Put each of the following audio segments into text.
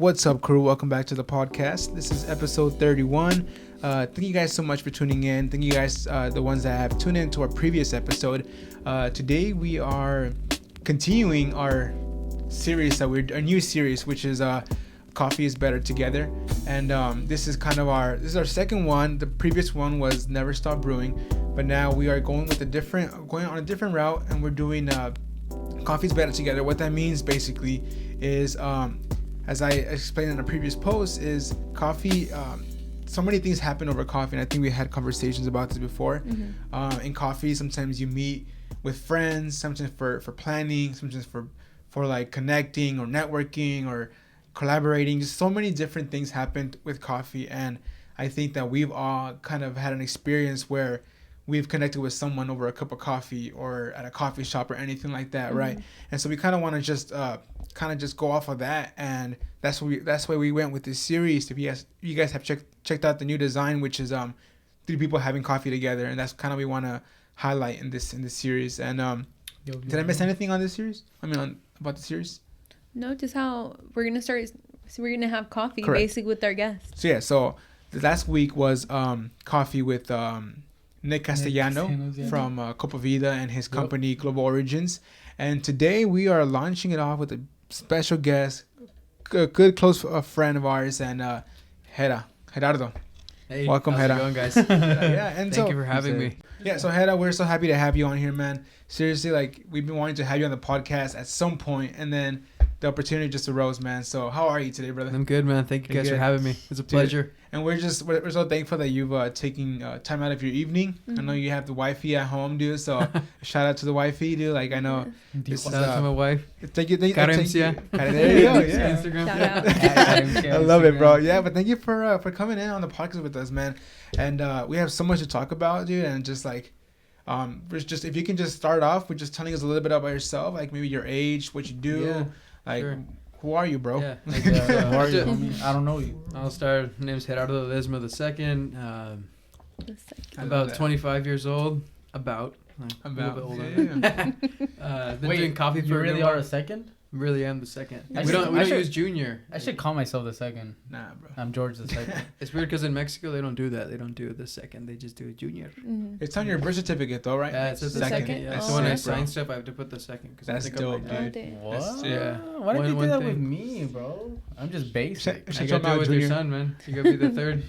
What's up, crew? Welcome back to the podcast. This is episode 31. Thank you guys so much for tuning in. Thank you guys, the ones that have tuned in to our previous episode. Today we are continuing our series, our new series, which is Coffee is Better Together. And this is our second one. The previous one was Never Stop Brewing, but now we are going on a different route, and we're doing Coffee is Better Together. What that means basically is, as I explained in a previous post, is coffee. So many things happen over coffee, and I think we had conversations about this before. Mm-hmm. In coffee, sometimes you meet with friends, sometimes for planning, sometimes for like connecting or networking or collaborating. Just so many different things happened with coffee, and I think that we've all kind of had an experience where we've connected with someone over a cup of coffee or at a coffee shop or anything like that, mm-hmm. right? And so we kind of want to just go off of that, and that's why we went with this series. If you guys have checked out the new design, which is three people having coffee together, and that's kind of we want to highlight in this series. And did I miss anything on this series? About the series? No, just how we're gonna start. So we're gonna have coffee. Correct. Basically with our guests. So the last week was coffee with Nick Castellano from Copa Vida and his company Global Origins. And today we are launching it off with a special guest, a good close friend of ours, and Gerardo. Hey, welcome, how's Hera. it going, guys? And thank you for having me. Yeah, so Hera, we're so happy to have you on here, man. Seriously, like we've been wanting to have you on the podcast at some point, and then the opportunity just arose, man. So how are you today, brother? I'm good, man. Thank you guys for having me. It's a pleasure. And we're so thankful that you've taken time out of your evening. Mm-hmm. I know you have the wifey at home, dude. So shout out to the wifey, dude. Like I know. Shout out to my wife. Thank you. There you go. Yeah. Instagram. Shout out. I love it, bro. Yeah, but thank you for coming in on the podcast with us, man. And we have so much to talk about, dude. And just like, if you can just start off with just telling us a little bit about yourself, like maybe your age, what you do, sure. Who are you, bro? Yeah. Who are you? I don't know you. I'll start. My name's Gerardo Ledeisman II. About 25 years old. About. A little bit older. Yeah. Been doing coffee for you really are a second? Really am the second. We don't use junior. I should call myself the second. Nah, bro. I'm George the second. It's weird because in Mexico they don't do that. They don't do the second. They just do junior. Mm-hmm. It's on your birth certificate though, right? Yeah, it's the second. Yeah. So when I sign stuff, I have to put the second. That's dope, dude. What? Yeah. Why did you do that with me, bro? I'm just basic. You gotta do it with your son, man. You gotta be the third.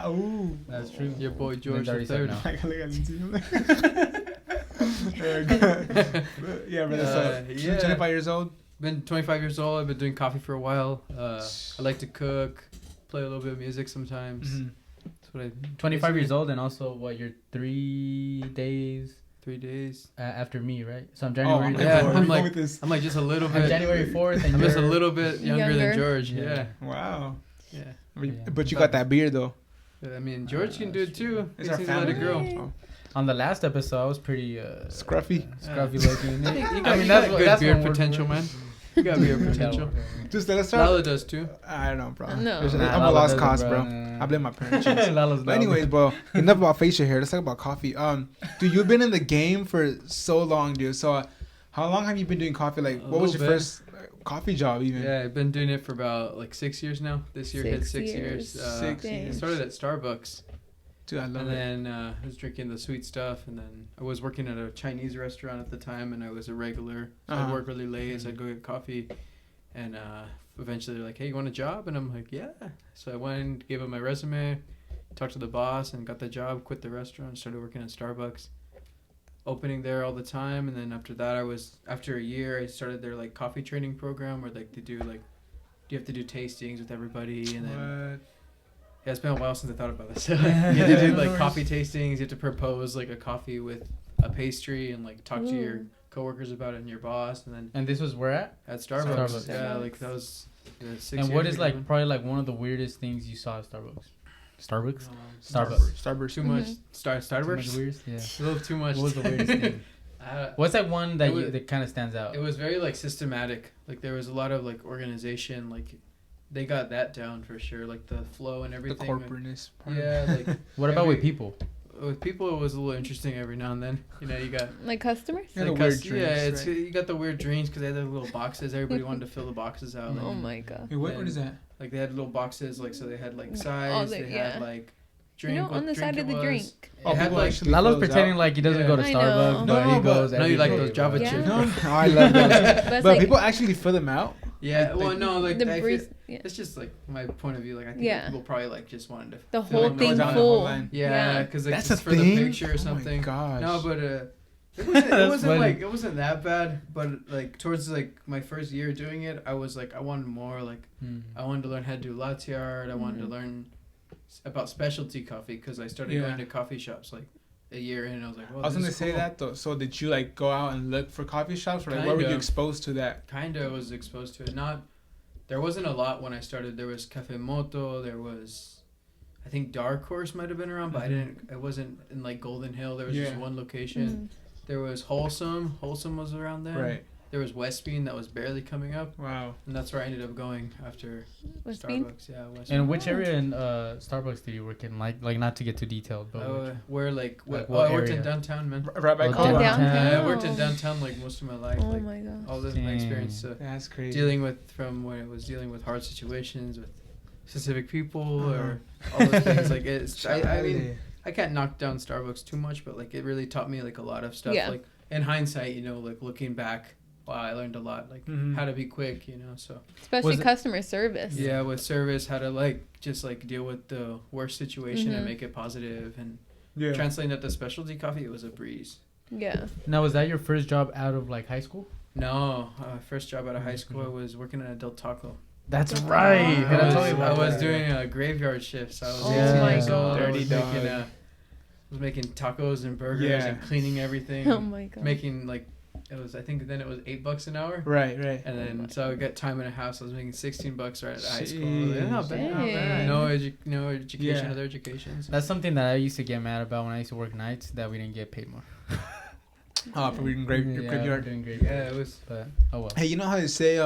Ooh. That's true. Your boy George the third. Yeah, brother. So 25 years old. Been 25 years old. I've been doing coffee for a while. I like to cook, play a little bit of music sometimes. Mm-hmm. That's what I. 25 years old, and also you're 3 days. 3 days after me, right? So I'm January. I'm like just a little bit. I'm January 4th, and I'm just a little bit younger than George. Yeah. Wow. Yeah. But you got that beard though. I mean, George can do it too. It's He our seems to let it grow. Oh. On the last episode, I was pretty scruffy looking. You got good beard potential, man. You got beard potential. Just let's start. Lala does too. I don't know, bro. No. I'm a lost cause, bro. I blame my parents. But anyways, bro, enough about facial hair. Let's talk about coffee. Dude, you've been in the game for so long, dude. So, how long have you been doing coffee? Like, what was your first coffee job, even? Yeah, I've been doing it for about like 6 years now. This year hit 6 years. 6 years. I started at Starbucks. Dude, I love it. And then I was drinking the sweet stuff, and then I was working at a Chinese restaurant at the time, and I was a regular. So I'd work really late, so I'd go get coffee, and eventually they're like, "Hey, you want a job?" And I'm like, "Yeah." So I went, gave them my resume, talked to the boss, and got the job. Quit the restaurant, started working at Starbucks, opening there all the time. And then after that, after a year, I started their like coffee training program where like they do like, you have to do tastings with everybody, and then. Yeah, it's been a while since I thought about this. You have to do like coffee tastings. You have to propose like a coffee with a pastry and like talk to your coworkers about it and your boss, and then. And this was where at? At Starbucks. Yeah, like that was 6 years. And what is ago. like probably like one of the weirdest things you saw at Starbucks? Starbucks. Too much. Starbucks. Too much weird? Yeah. A little too much. What was the weirdest thing? What's that one that kind of stands out? It was very like systematic. Like there was a lot of like organization. Like they got that down for sure. Like the flow and everything. The corporateness. Yeah. Like what about with people? with people it was a little interesting every now and then. You know, you got like customers. Yeah, like the weird yeah, drinks, it's right? you got the weird drinks because they had the little boxes. Everybody wanted to fill the boxes out. Like, Oh my god. Wait, what is that? like they had little boxes, like so they had like Oh, size, they had like drink. You know, on the side of the drink. It had like actually Lalo's fills pretending out. like he doesn't go to I Starbucks, know. but No, he goes. no, you every like day, those Java bro. Yeah. chips. No, I love those. But But like, people actually fill them out. Yeah, Like, well, no, like the I breeze, feel, yeah. it's just like my point of view. Like I think Yeah. people probably like just wanted to The fill whole them thing out. down the whole full. line. Yeah, because like That's a just for the thing? picture or something. Oh my gosh. No, but it That's wasn't funny. like it wasn't that bad. But like towards like my first year doing it, I was like I wanted more. Like I wanted to learn how to do latte art. I wanted to learn about specialty coffee because I started going to coffee shops like a year in. And I was like, well, I was this gonna is say cool. that though. So did you like go out and look for coffee shops, or like where were you Kinda. exposed to that? Kinda was exposed to it. There wasn't a lot when I started. There was Cafe Moto. There was, I think Dark Horse might have been around, but I wasn't in like Golden Hill. There was just one location. There was Wholesome. Wholesome was around there. Right. There was Westbean that was barely coming up, Wow. and that's where I ended up going after Westbean? Starbucks. Yeah, Westbean. And which area in Starbucks did you work in? Like not to get too detailed, but which? Where like Like I what worked in area? downtown, man. Right by Oh, Copa. downtown. Yeah, I worked in downtown like most of my life. Oh like, my god. all this my experience. That's crazy. Dealing with from when it was dealing with hard situations with specific people or all those things like it's I mean I can't knock down Starbucks too much, but like it really taught me like a lot of stuff. Yeah. Like in hindsight, you know, like looking back, wow, I learned a lot, like how to be quick, you know. So Especially Was it- customer service. yeah, with service, how to like just like deal with the worst situation and make it positive, and Yeah. translating that to specialty coffee, it was a breeze. Yeah. Now, was that your first job out of like high school? No, first job out of high school, I was working at a Del Taco. That's right. right. Yeah, I I told you I about was that. doing a graveyard shift. So I was Oh 18 my years old. God. I Dirty was dog. making tacos and burgers Yeah. and cleaning everything. Oh my god. Making like I think then it was $8 an hour. Right. Right. And then so I got time in a house. I was making $16 right at high school. Jeez. Not bad. Not bad. Dang. No education, Yeah. other education. So. That's something that I used to get mad about when I used to work nights, that we didn't get paid more. Oh, for reading graveyard. Doing graveyard. Yeah, it was. But oh well. Hey, you know how they say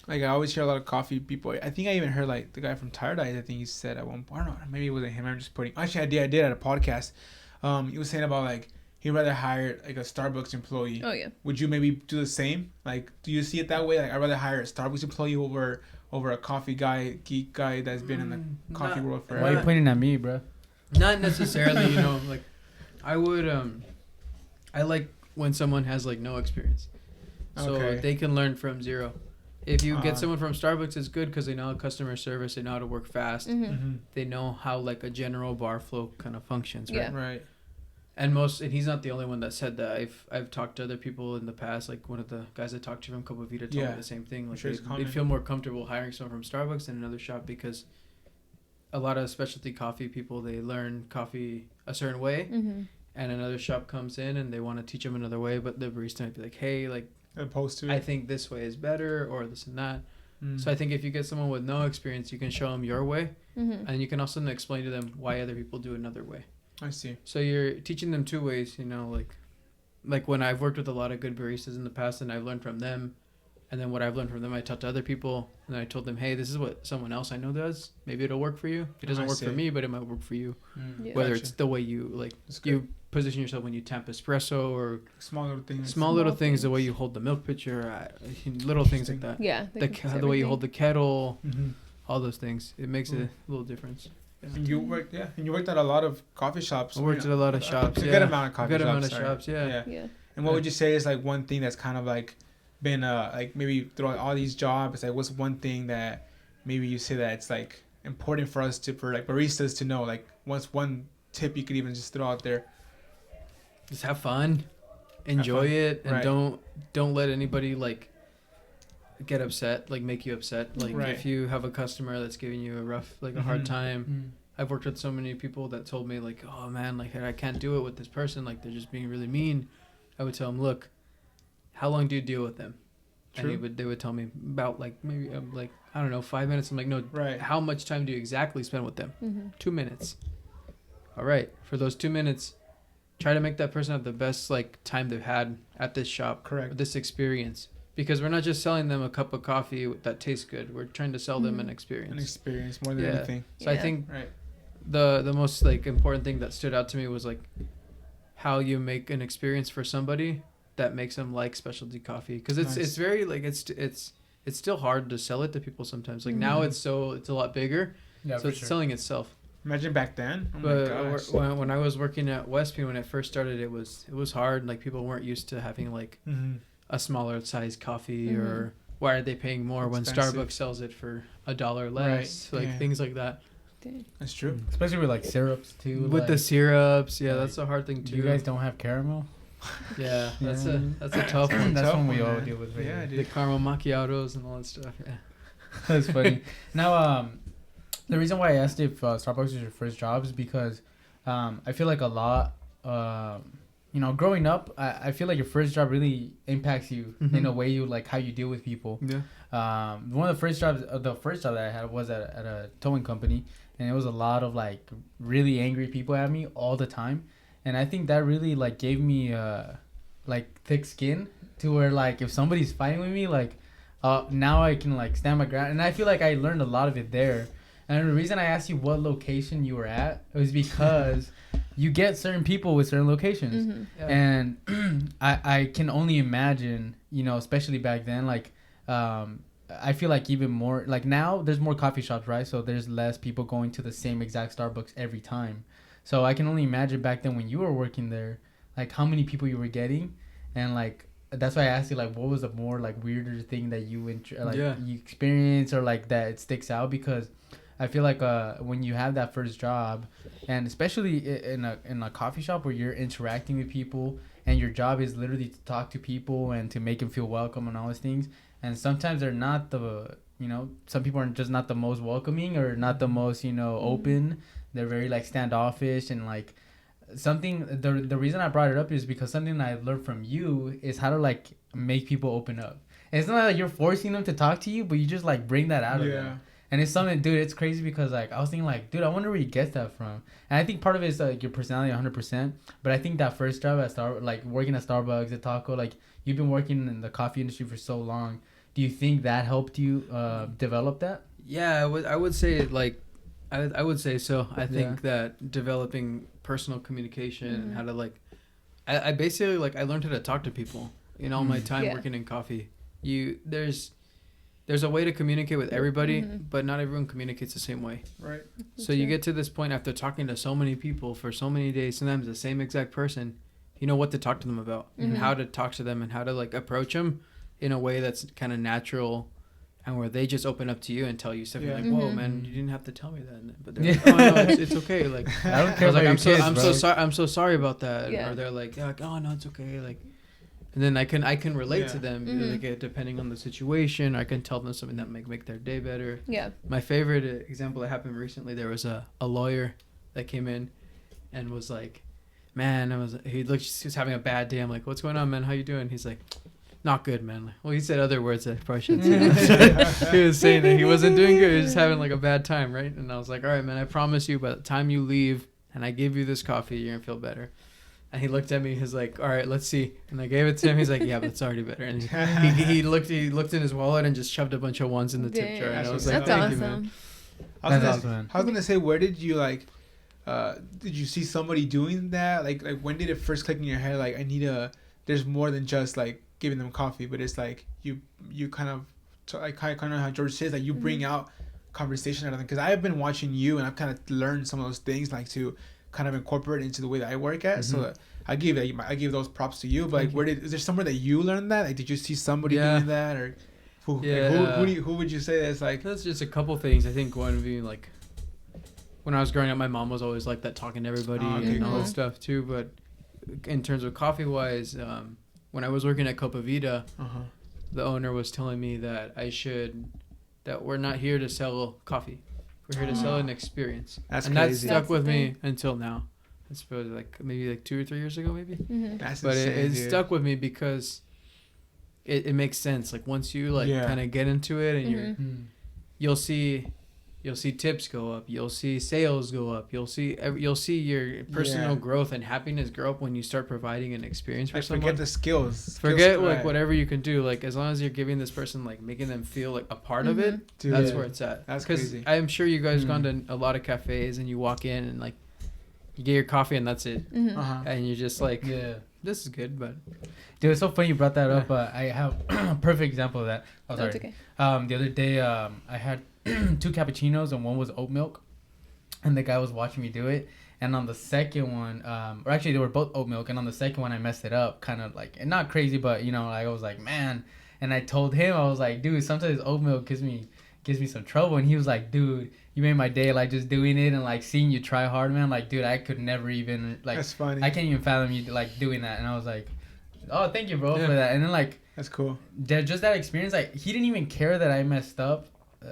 like I always hear a lot of coffee people. I think I even heard like the guy from Tired Eyes. I think he said at one point. I don't know. Maybe it wasn't him. I'm just putting. Actually, I did at a podcast. He was saying about like he'd rather hire like a Starbucks employee. Oh yeah. Would you maybe do the same? Like, do you see it that way? Like, I'd rather hire a Starbucks employee over a coffee guy, geek guy that's been in the coffee Not- world Why are forever. you pointing at me, bro? Not necessarily, you know, like I would I like when someone has like no experience. So Okay. they can learn from zero. If you Uh-huh. get someone from Starbucks, it's good because they know customer service, they know how to work fast, Mm-hmm. they know how like a general bar flow kind of functions, right? Yeah. Right. And he's not the only one that said that. I've talked to other people in the past, like one of the guys I talked to from Copa Vida told Yeah. me the same thing. Like sure it's they'd common. feel more comfortable hiring someone from Starbucks than another shop because a lot of specialty coffee people, they learn coffee a certain way, and another shop comes in and they want to teach them another way, but the barista might be like, hey, like Opposed to I it. think this way is better or this and that. Mm. So I think if you get someone with no experience, you can show them your way, Mm-hmm. and you can also explain to them why other people do another way. I see. So you're teaching them two ways, you know, like when I've worked with a lot of good baristas in the past and I've learned from them, and then what I've learned from them I taught to other people, and I told them, hey, this is what someone else I know does. Maybe it'll work for you. It doesn't I work for see. me, but it might work for you. Yeah. Whether Gotcha. it's the way you like That's good. you position yourself when you tamp espresso or Small little things. small little Small things, the things. way you hold the milk pitcher, little things like that. Yeah. The way you hold the kettle, Mm-hmm. all those things. It makes a little difference. And you worked, and you worked at a lot of coffee shops. I worked at a lot of shops. A Yeah. good amount of coffee Good shops. amount of sorry. shops. Yeah. Yeah. And what would you say is like one thing that's kind of like been like maybe throughout all these jobs, like what's one thing that maybe you say that it's like important for us to, for like baristas to know, like what's one tip you could even just throw out there? Just have fun, enjoy it, and Right. don't let anybody like get upset, like make you upset. Like Right. if you have a customer that's giving you a rough, like a hard Mhm. time. I've worked with so many people that told me like, oh man, like I can't do it with this person. Like they're just being really mean. I would tell them, look, how long do you deal with them? True. And they would tell me about like maybe like I don't know 5 minutes. I'm like, no, Right. how much time do you exactly spend with them? Mm-hmm. 2 minutes. All right, for those 2 minutes, try to make that person have the best like time they've had at this shop, Correct. this experience. Because we're not just selling them a cup of coffee that tastes good. We're trying to sell them an Mhm. experience. An experience more than Yeah. anything. So I Yeah. think Right. the most like important thing that stood out to me was like how you make an experience for somebody that makes them like specialty coffee, because it's very like it's still hard to sell it to people sometimes. Like now it's a lot bigger, so it's selling itself. Imagine back then. Oh but my gosh. when I was working at Westby when it first started, it was hard. Like people weren't used to having like a smaller size coffee, or why are they paying more when Starbucks sells it for $1 less? Right. Like things like that. That's true. Especially with like syrups too. With like, the syrups, that's a hard thing too. You guys don't have caramel? Yeah, that's a tough one. That's one we man. all deal with. Right? Yeah, dude. The caramel macchiatos and all that stuff. Yeah, that's funny. Now, the reason why I asked if Starbucks was your first job is because I feel like a lot, growing up, I feel like your first job really impacts you in a way you like how you deal with people. Yeah. One of the first job that I had was at a towing company, and it was a lot of like really angry people at me all the time. And I think that really like gave me like thick skin to where like if somebody's fighting with me, like now I can like stand my ground. And I feel like I learned a lot of it there. And the reason I asked you what location you were at was because you get certain people with certain locations. And I can only imagine, especially back then, like I feel like even more like now there's more coffee shops, right? So there's less people going to the same exact Starbucks every time. So I can only imagine back then when you were working there, like how many people you were getting, and like that's why I asked you like what was the more like weirder thing that you you experience or like that it sticks out, because I feel like when you have that first job, and especially in a coffee shop where you're interacting with people and your job is literally to talk to people and to make them feel welcome and all these things, and sometimes they're not some people are just not the most welcoming or not the most open. They're very like standoffish, and like something the reason I brought it up is because something that I learned from you is how to like make people open up. And it's not like you're forcing them to talk to you, but you just like bring that out of them. And it's something, dude, it's crazy because like I was thinking like, dude, I wonder where you get that from. And I think part of it is like your personality 100%, but I think that first job at like working at Starbucks, at Taco, like you've been working in the coffee industry for so long. Do you think that helped you develop that? Yeah, I would say like I would say so. I think that developing personal communication and how to like, I basically like I learned how to talk to people in all my time working in coffee. There's a way to communicate with everybody, but not everyone communicates the same way. Right. So you get to this point after talking to so many people for so many days, sometimes the same exact person, you know what to talk to them about and how to talk to them and how to like approach them in a way that's kind of natural. And where they just open up to you and tell you stuff, you're like, "Whoa, man, you didn't have to tell me that." But they're like, "Oh no, it's okay." Like, I don't care. I'm so sorry about that. Or they're like, "Oh no, it's okay." Like, and then I can relate to them, like depending on the situation. I can tell them something that make their day better. Yeah. My favorite example that happened recently, there was a lawyer that came in, and was like, "Man, he was having a bad day." I'm like, "What's going on, man? How you doing?" He's like, "Not good, man." Well, he said other words that I probably shouldn't say. He was saying that he wasn't doing good. He was just having like a bad time, right? And I was like, "All right, man, I promise you by the time you leave and I give you this coffee, you're going to feel better." And he looked at me. He's like, "All right, let's see." And I gave it to him. He's like, "Yeah, but it's already better." And he looked in his wallet and just shoved a bunch of ones in the tip jar. And I was like, "That's "Thank you, man." I was going to say, where did you like, did you see somebody doing that? Like when did it first click in your head? Like there's more than just like giving them coffee, but it's like you kind of how George says, like you bring out conversation out of them. Because I have been watching you and I've kind of learned some of those things like to kind of incorporate into the way that I work at. So I give those props to you. But like, is there somewhere that you learned that? Like, did you see somebody doing that, or who would you say that's like? That's just a couple things. I think one of you like when I was growing up, my mom was always like that, talking to everybody and all that stuff too. But in terms of coffee wise, when I was working at Copa Vida, the owner was telling me that that we're not here to sell coffee. We're here to sell an experience. That's crazy. That stuck with me until now. I suppose maybe 2 or 3 years ago, maybe. That's but insane, it stuck with me because it makes sense. Like once you kind of get into it and you'll see you'll see tips go up, you'll see sales go up, you'll see your personal growth and happiness grow up when you start providing an experience for someone. Forget the skills. Forget like whatever you can do. Like as long as you're giving this person, like making them feel like a part of it, Dude, that's where it's at. That's because crazy. I'm sure you guys gone to a lot of cafes and you walk in and like you get your coffee and that's it, and you're just like, this is good. But dude, it's so funny you brought that up. I have a perfect example of that. Oh, sorry. Okay. The other day, I had 2 cappuccinos and one was oat milk, and the guy was watching me do it. And on the second one, or actually they were both oat milk, and on the second one I messed it up, kind of like, and not crazy, but you know, like I was like, man. And I told him, I was like, dude, sometimes oat milk gives me some trouble. And he was like, dude, you made my day, like just doing it and like seeing you try hard, man. Like, dude, I could never even like. That's funny. I can't even fathom you like doing that. And I was like, oh, thank you, bro, for that. And then like, that's cool. Just that experience, like he didn't even care that I messed up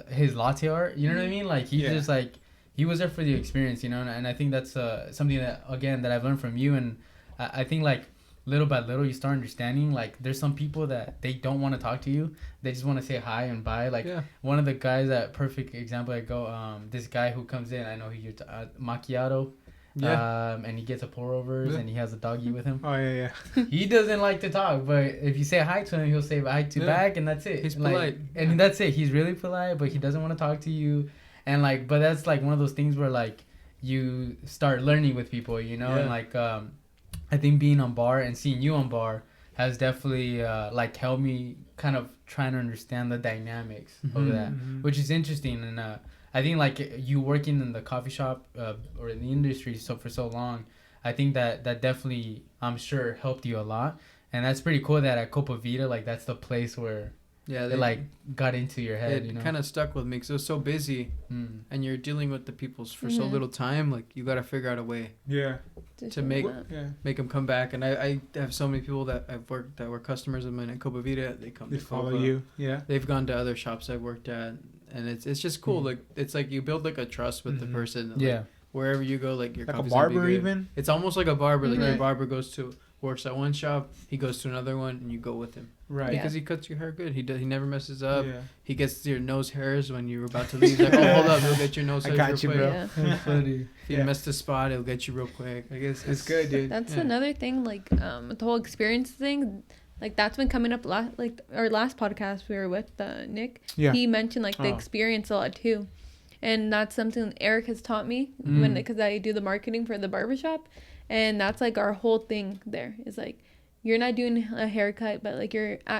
his latte art. You know what I mean? Like he just like he was there for the experience, you know. And I think that's something that again that I've learned from you. And I think like little by little you start understanding like there's some people that they don't want to talk to you, they just want to say hi and bye. Like one of the guys, that perfect example, I go this guy who comes in, I know he gets macchiato, and he gets a pour overs and he has a doggy with him. He doesn't like to talk, but if you say hi to him, he'll say hi to back, and that's it. He's like, polite, and that's it. He's really polite, but he doesn't want to talk to you. And like, but that's like one of those things where like you start learning with people, you know. And like I think being on bar and seeing you on bar has definitely like helped me kind of trying to understand the dynamics of that, which is interesting. And I think like you working in the coffee shop or in the industry for so long, I think that definitely, I'm sure, helped you a lot. And that's pretty cool that at Copa Vida, like that's the place where they like got into your head. It kind of stuck with me because it was so busy, and you're dealing with the people for so little time. Like you got to figure out a way, to make them come back. And I have so many people that I've worked that were customers of mine at Copa Vida. They follow you. They've gone to other shops I've worked at, and it's just cool. Like it's like you build like a trust with the person. Like, wherever you go, like your like a barber even. It's almost like a barber. Like your barber works at one shop, he goes to another one, and you go with him. Right. Because he cuts your hair good. He never messes up. He gets your nose hairs when you're about to leave. Like, oh, hold up, he'll get your nose hairs real quick. Bro. That's funny. If you missed the spot, he'll get you real quick. I guess it's good, dude. That's another thing, like the whole experience thing. Like that's been coming up our last podcast we were with Nick. Yeah. He mentioned like the experience a lot too. And that's something Eric has taught me because I do the marketing for the barbershop. And that's like our whole thing there is like, you're not doing a haircut, but like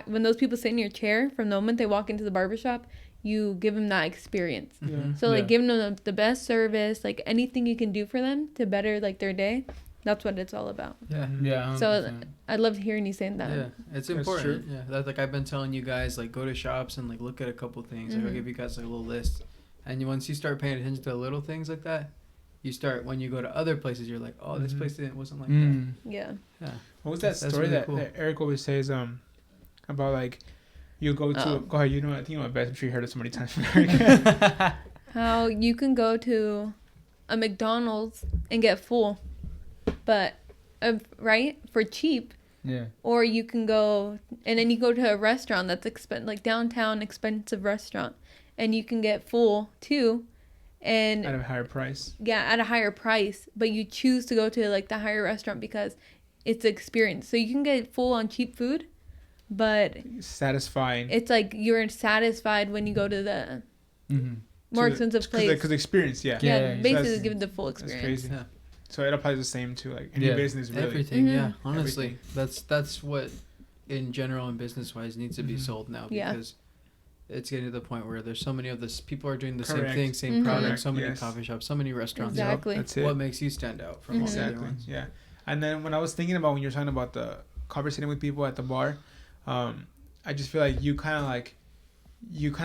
when those people sit in your chair, from the moment they walk into the barbershop, you give them that experience. So like giving them the best service, like anything you can do for them to better like their day. That's what it's all about. Yeah. 100%. So I loved hearing you saying that. Yeah, it's important. Yeah, that's like I've been telling you guys, like go to shops and like look at a couple things. Like, I'll give you guys like a little list, and once you start paying attention to little things like that, you start, when you go to other places, you're like, oh, this place wasn't like that. Yeah. What was that story really cool. that Eric always says about like you go to go ahead, I think you know my best. I'm sure you heard it so many times from Eric. How you can go to a McDonald's and get full, but for cheap. Yeah. Or you can go and then you go to a restaurant that's like downtown expensive restaurant, and you can get full too. And at a higher price. Yeah, at a higher price, but you choose to go to like the higher restaurant because it's experience. So you can get full on cheap food, but satisfying. It's like you're satisfied when you go to the more expensive place. Because experience, basically give the full experience. That's crazy. So it applies the same to like any business, really. Everything, honestly, that's what in general and business wise needs to be sold now, because it's getting to the point where there's so many of this. People are doing the same thing, same product. So many coffee shops, so many restaurants. Exactly. That's it. What makes you stand out from all the other ones? Yeah. And then when I was thinking about when you're talking about the conversating with people at the bar, I just feel like you kind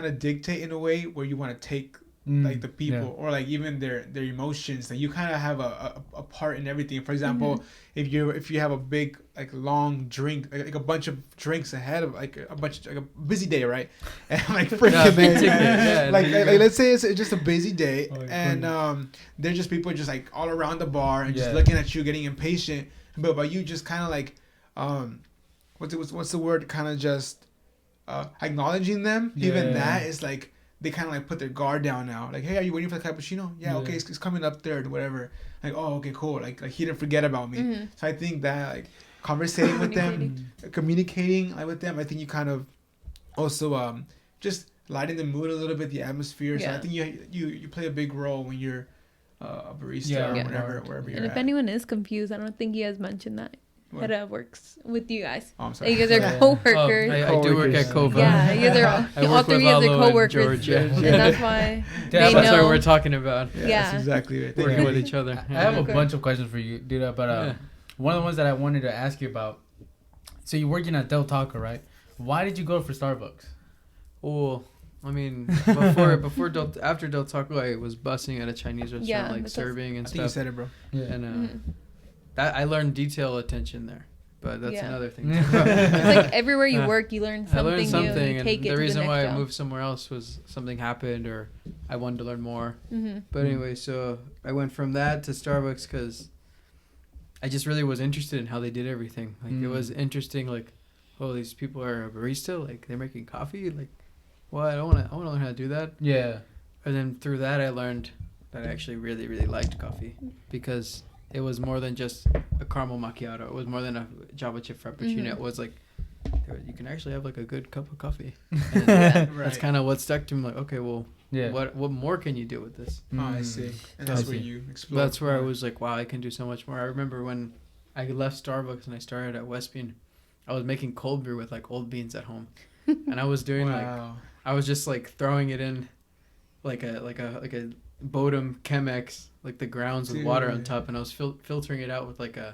of dictate in a way where you want to take like the people or like even their emotions. Like you kind of have a part in everything. For example, if you have a big like long drink, like a bunch of drinks ahead of like a busy day, right? And like freaking like let's say it's just a busy day, and there's just people just like all around the bar and just looking at you, getting impatient. But you just kind of like what's the word? Kind of just acknowledging them. Even that is like. they kind of like put their guard down now. Like, hey, are you waiting for the cappuccino? Yeah. Okay, it's coming up there, or whatever. Like, oh, okay, cool. Like he didn't forget about me. So I think that like conversating with them, communicating like with them, I think you kind of also just lighten the mood a little bit, the atmosphere. So I think you play a big role when you're a barista or wherever you're at. And if anyone is confused, I don't think he has mentioned that. Hera works with you guys. Oh, I'm sorry. You guys are co-workers. I do work at Kova. Yeah, you guys are all three of the co-workers. And that's why they know. That's what we're talking about. Yeah. That's exactly right. Working with each other. I have a bunch of questions for you, dude. But one of the ones that I wanted to ask you about. So you're working at Del Taco, right? Why did you go for Starbucks? Well, I mean, after Del Taco, I was bussing at a Chinese restaurant, like serving and stuff. I think you said it, bro. Yeah. And that I learned detail attention there, but that's another thing. It's like everywhere you work, you learn something. I learned something, new, and and take it the to reason the why next I moved somewhere else was something happened, or I wanted to learn more. But anyway, so I went from that to Starbucks because I just really was interested in how they did everything. Like it was interesting. Like, oh, these people are a barista. Like they're making coffee. Like, well, I want to learn how to do that. Yeah. And then through that, I learned that I actually really, really liked coffee because it was more than just a caramel macchiato. It was more than a Java chip frappuccino. It was like, you can actually have like a good cup of coffee. And that's kind of what stuck to me. Like, okay, well, what more can you do with this? Oh, I see. And that's where you explore. That's where I was like, wow, I can do so much more. I remember when I left Starbucks and I started at Westbean, I was making cold brew with like old beans at home. And I was doing I was just like throwing it in like a Bodum Chemex, like the grounds with water on top, and I was filtering it out with like a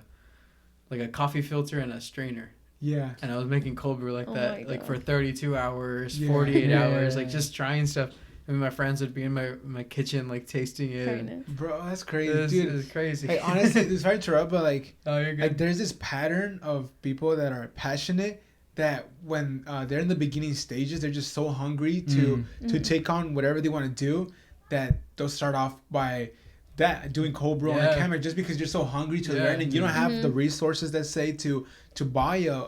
coffee filter and a strainer. Yeah. And I was making cold brew like that, like for 32 hours, 48 hours, like just trying stuff. I mean, my friends would be in my kitchen, like tasting it. Bro, that's crazy, dude. It's crazy. Hey, honestly, it's hard to interrupt, but like, you're good. Like, there's this pattern of people that are passionate that when they're in the beginning stages, they're just so hungry to take on whatever they want to do that they'll start off by doing cold brew on the camera just because you're so hungry to learn and you don't have the resources, let's say, to buy a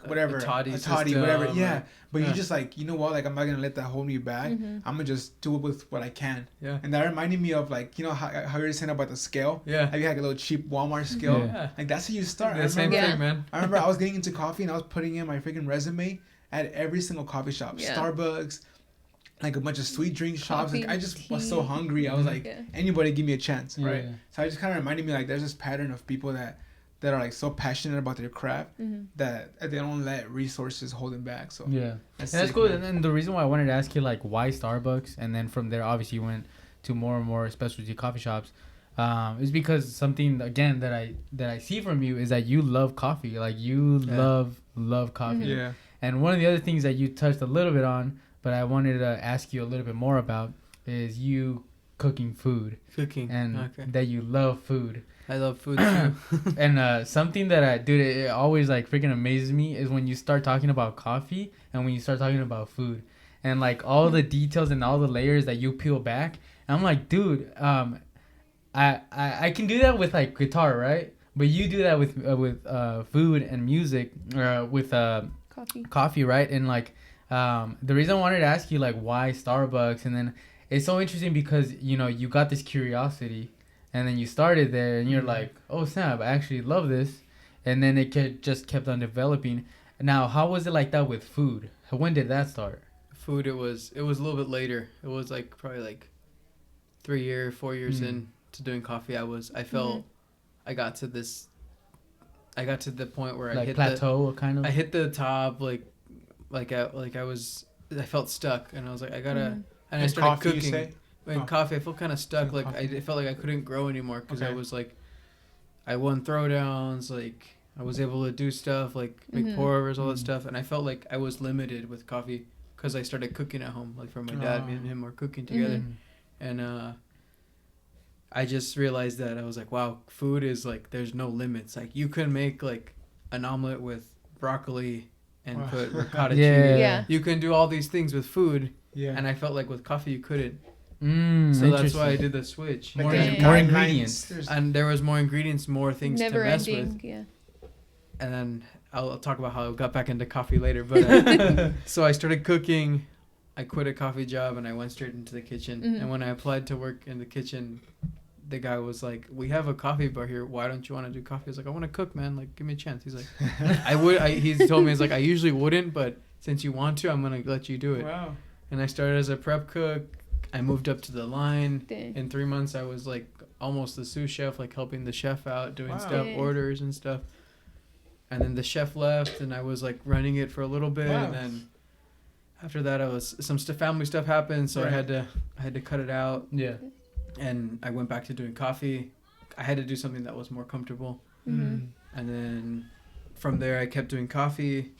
whatever a toddy whatever but you just like, you know what, like I'm not gonna let that hold me back. I'm gonna just do it with what I can. And that reminded me of like, you know how you're saying about the scale. Have you had a little cheap Walmart scale? Like that's how you start. The same thing, man. I remember I was getting into coffee and I was putting in my freaking resume at every single coffee shop, Starbucks, like a bunch of sweet drink shops. Like I just was so hungry. I was like, anybody give me a chance, right? So I just kind of reminded me like there's this pattern of people that are like so passionate about their craft that they don't let resources hold them back. So that's cool. Man. And the reason why I wanted to ask you like why Starbucks, and then from there obviously you went to more and more specialty coffee shops, is because something again that I see from you is that you love coffee. Like you love coffee. And one of the other things that you touched a little bit on, but I wanted to ask you a little bit more about, is you cooking food. And that you love food. I love food too. And something that it always like freaking amazes me is when you start talking about coffee and when you start talking about food and like all the details and all the layers that you peel back. And I'm like, dude, I can do that with like guitar, right? But you do that with food and music, with coffee, right? And like the reason I wanted to ask you like why Starbucks, and then it's so interesting because you know you got this curiosity. And then you started there, and you're like, "Oh snap! I actually love this." And then it just kept on developing. Now, how was it like that with food? When did that start? Food, it was a little bit later. It was like probably like 4 years in to doing coffee. I felt I got to the point where like I hit plateau kind of. I hit the top, I felt stuck, and I was like, I gotta. And I started coffee, cooking. You say? In coffee, I felt kind of stuck. Like I felt like I couldn't grow anymore because I was like, I won throwdowns. Like I was able to do stuff like make pour overs, all that stuff, and I felt like I was limited with coffee because I started cooking at home. Like for my dad, me and him were cooking together, and I just realized that I was like, wow, food is like there's no limits. Like you can make like an omelet with broccoli and put ricotta cheese. You can do all these things with food. And I felt like with coffee you couldn't. So that's why I did the switch. More ingredients. And there was more ingredients, more things Never to mess ending, with. And then I'll talk about how I got back into coffee later. But so I started cooking, I quit a coffee job and I went straight into the kitchen. And when I applied to work in the kitchen, the guy was like, "We have a coffee bar here. Why don't you want to do coffee?" I was like, "I want to cook, man. Like, give me a chance." He's like, He told me, he's like, "I usually wouldn't, but since you want to, I'm gonna let you do it." Wow. And I started as a prep cook. I moved up to the line. Dang. In 3 months, I was like almost the sous chef, like helping the chef out, doing stuff, Dang. orders and stuff. And then the chef left, and I was like running it for a little bit, and then after that, I was family stuff happened, so I had to cut it out. Yeah. And I went back to doing coffee. I had to do something that was more comfortable. And then from there, I kept doing coffee.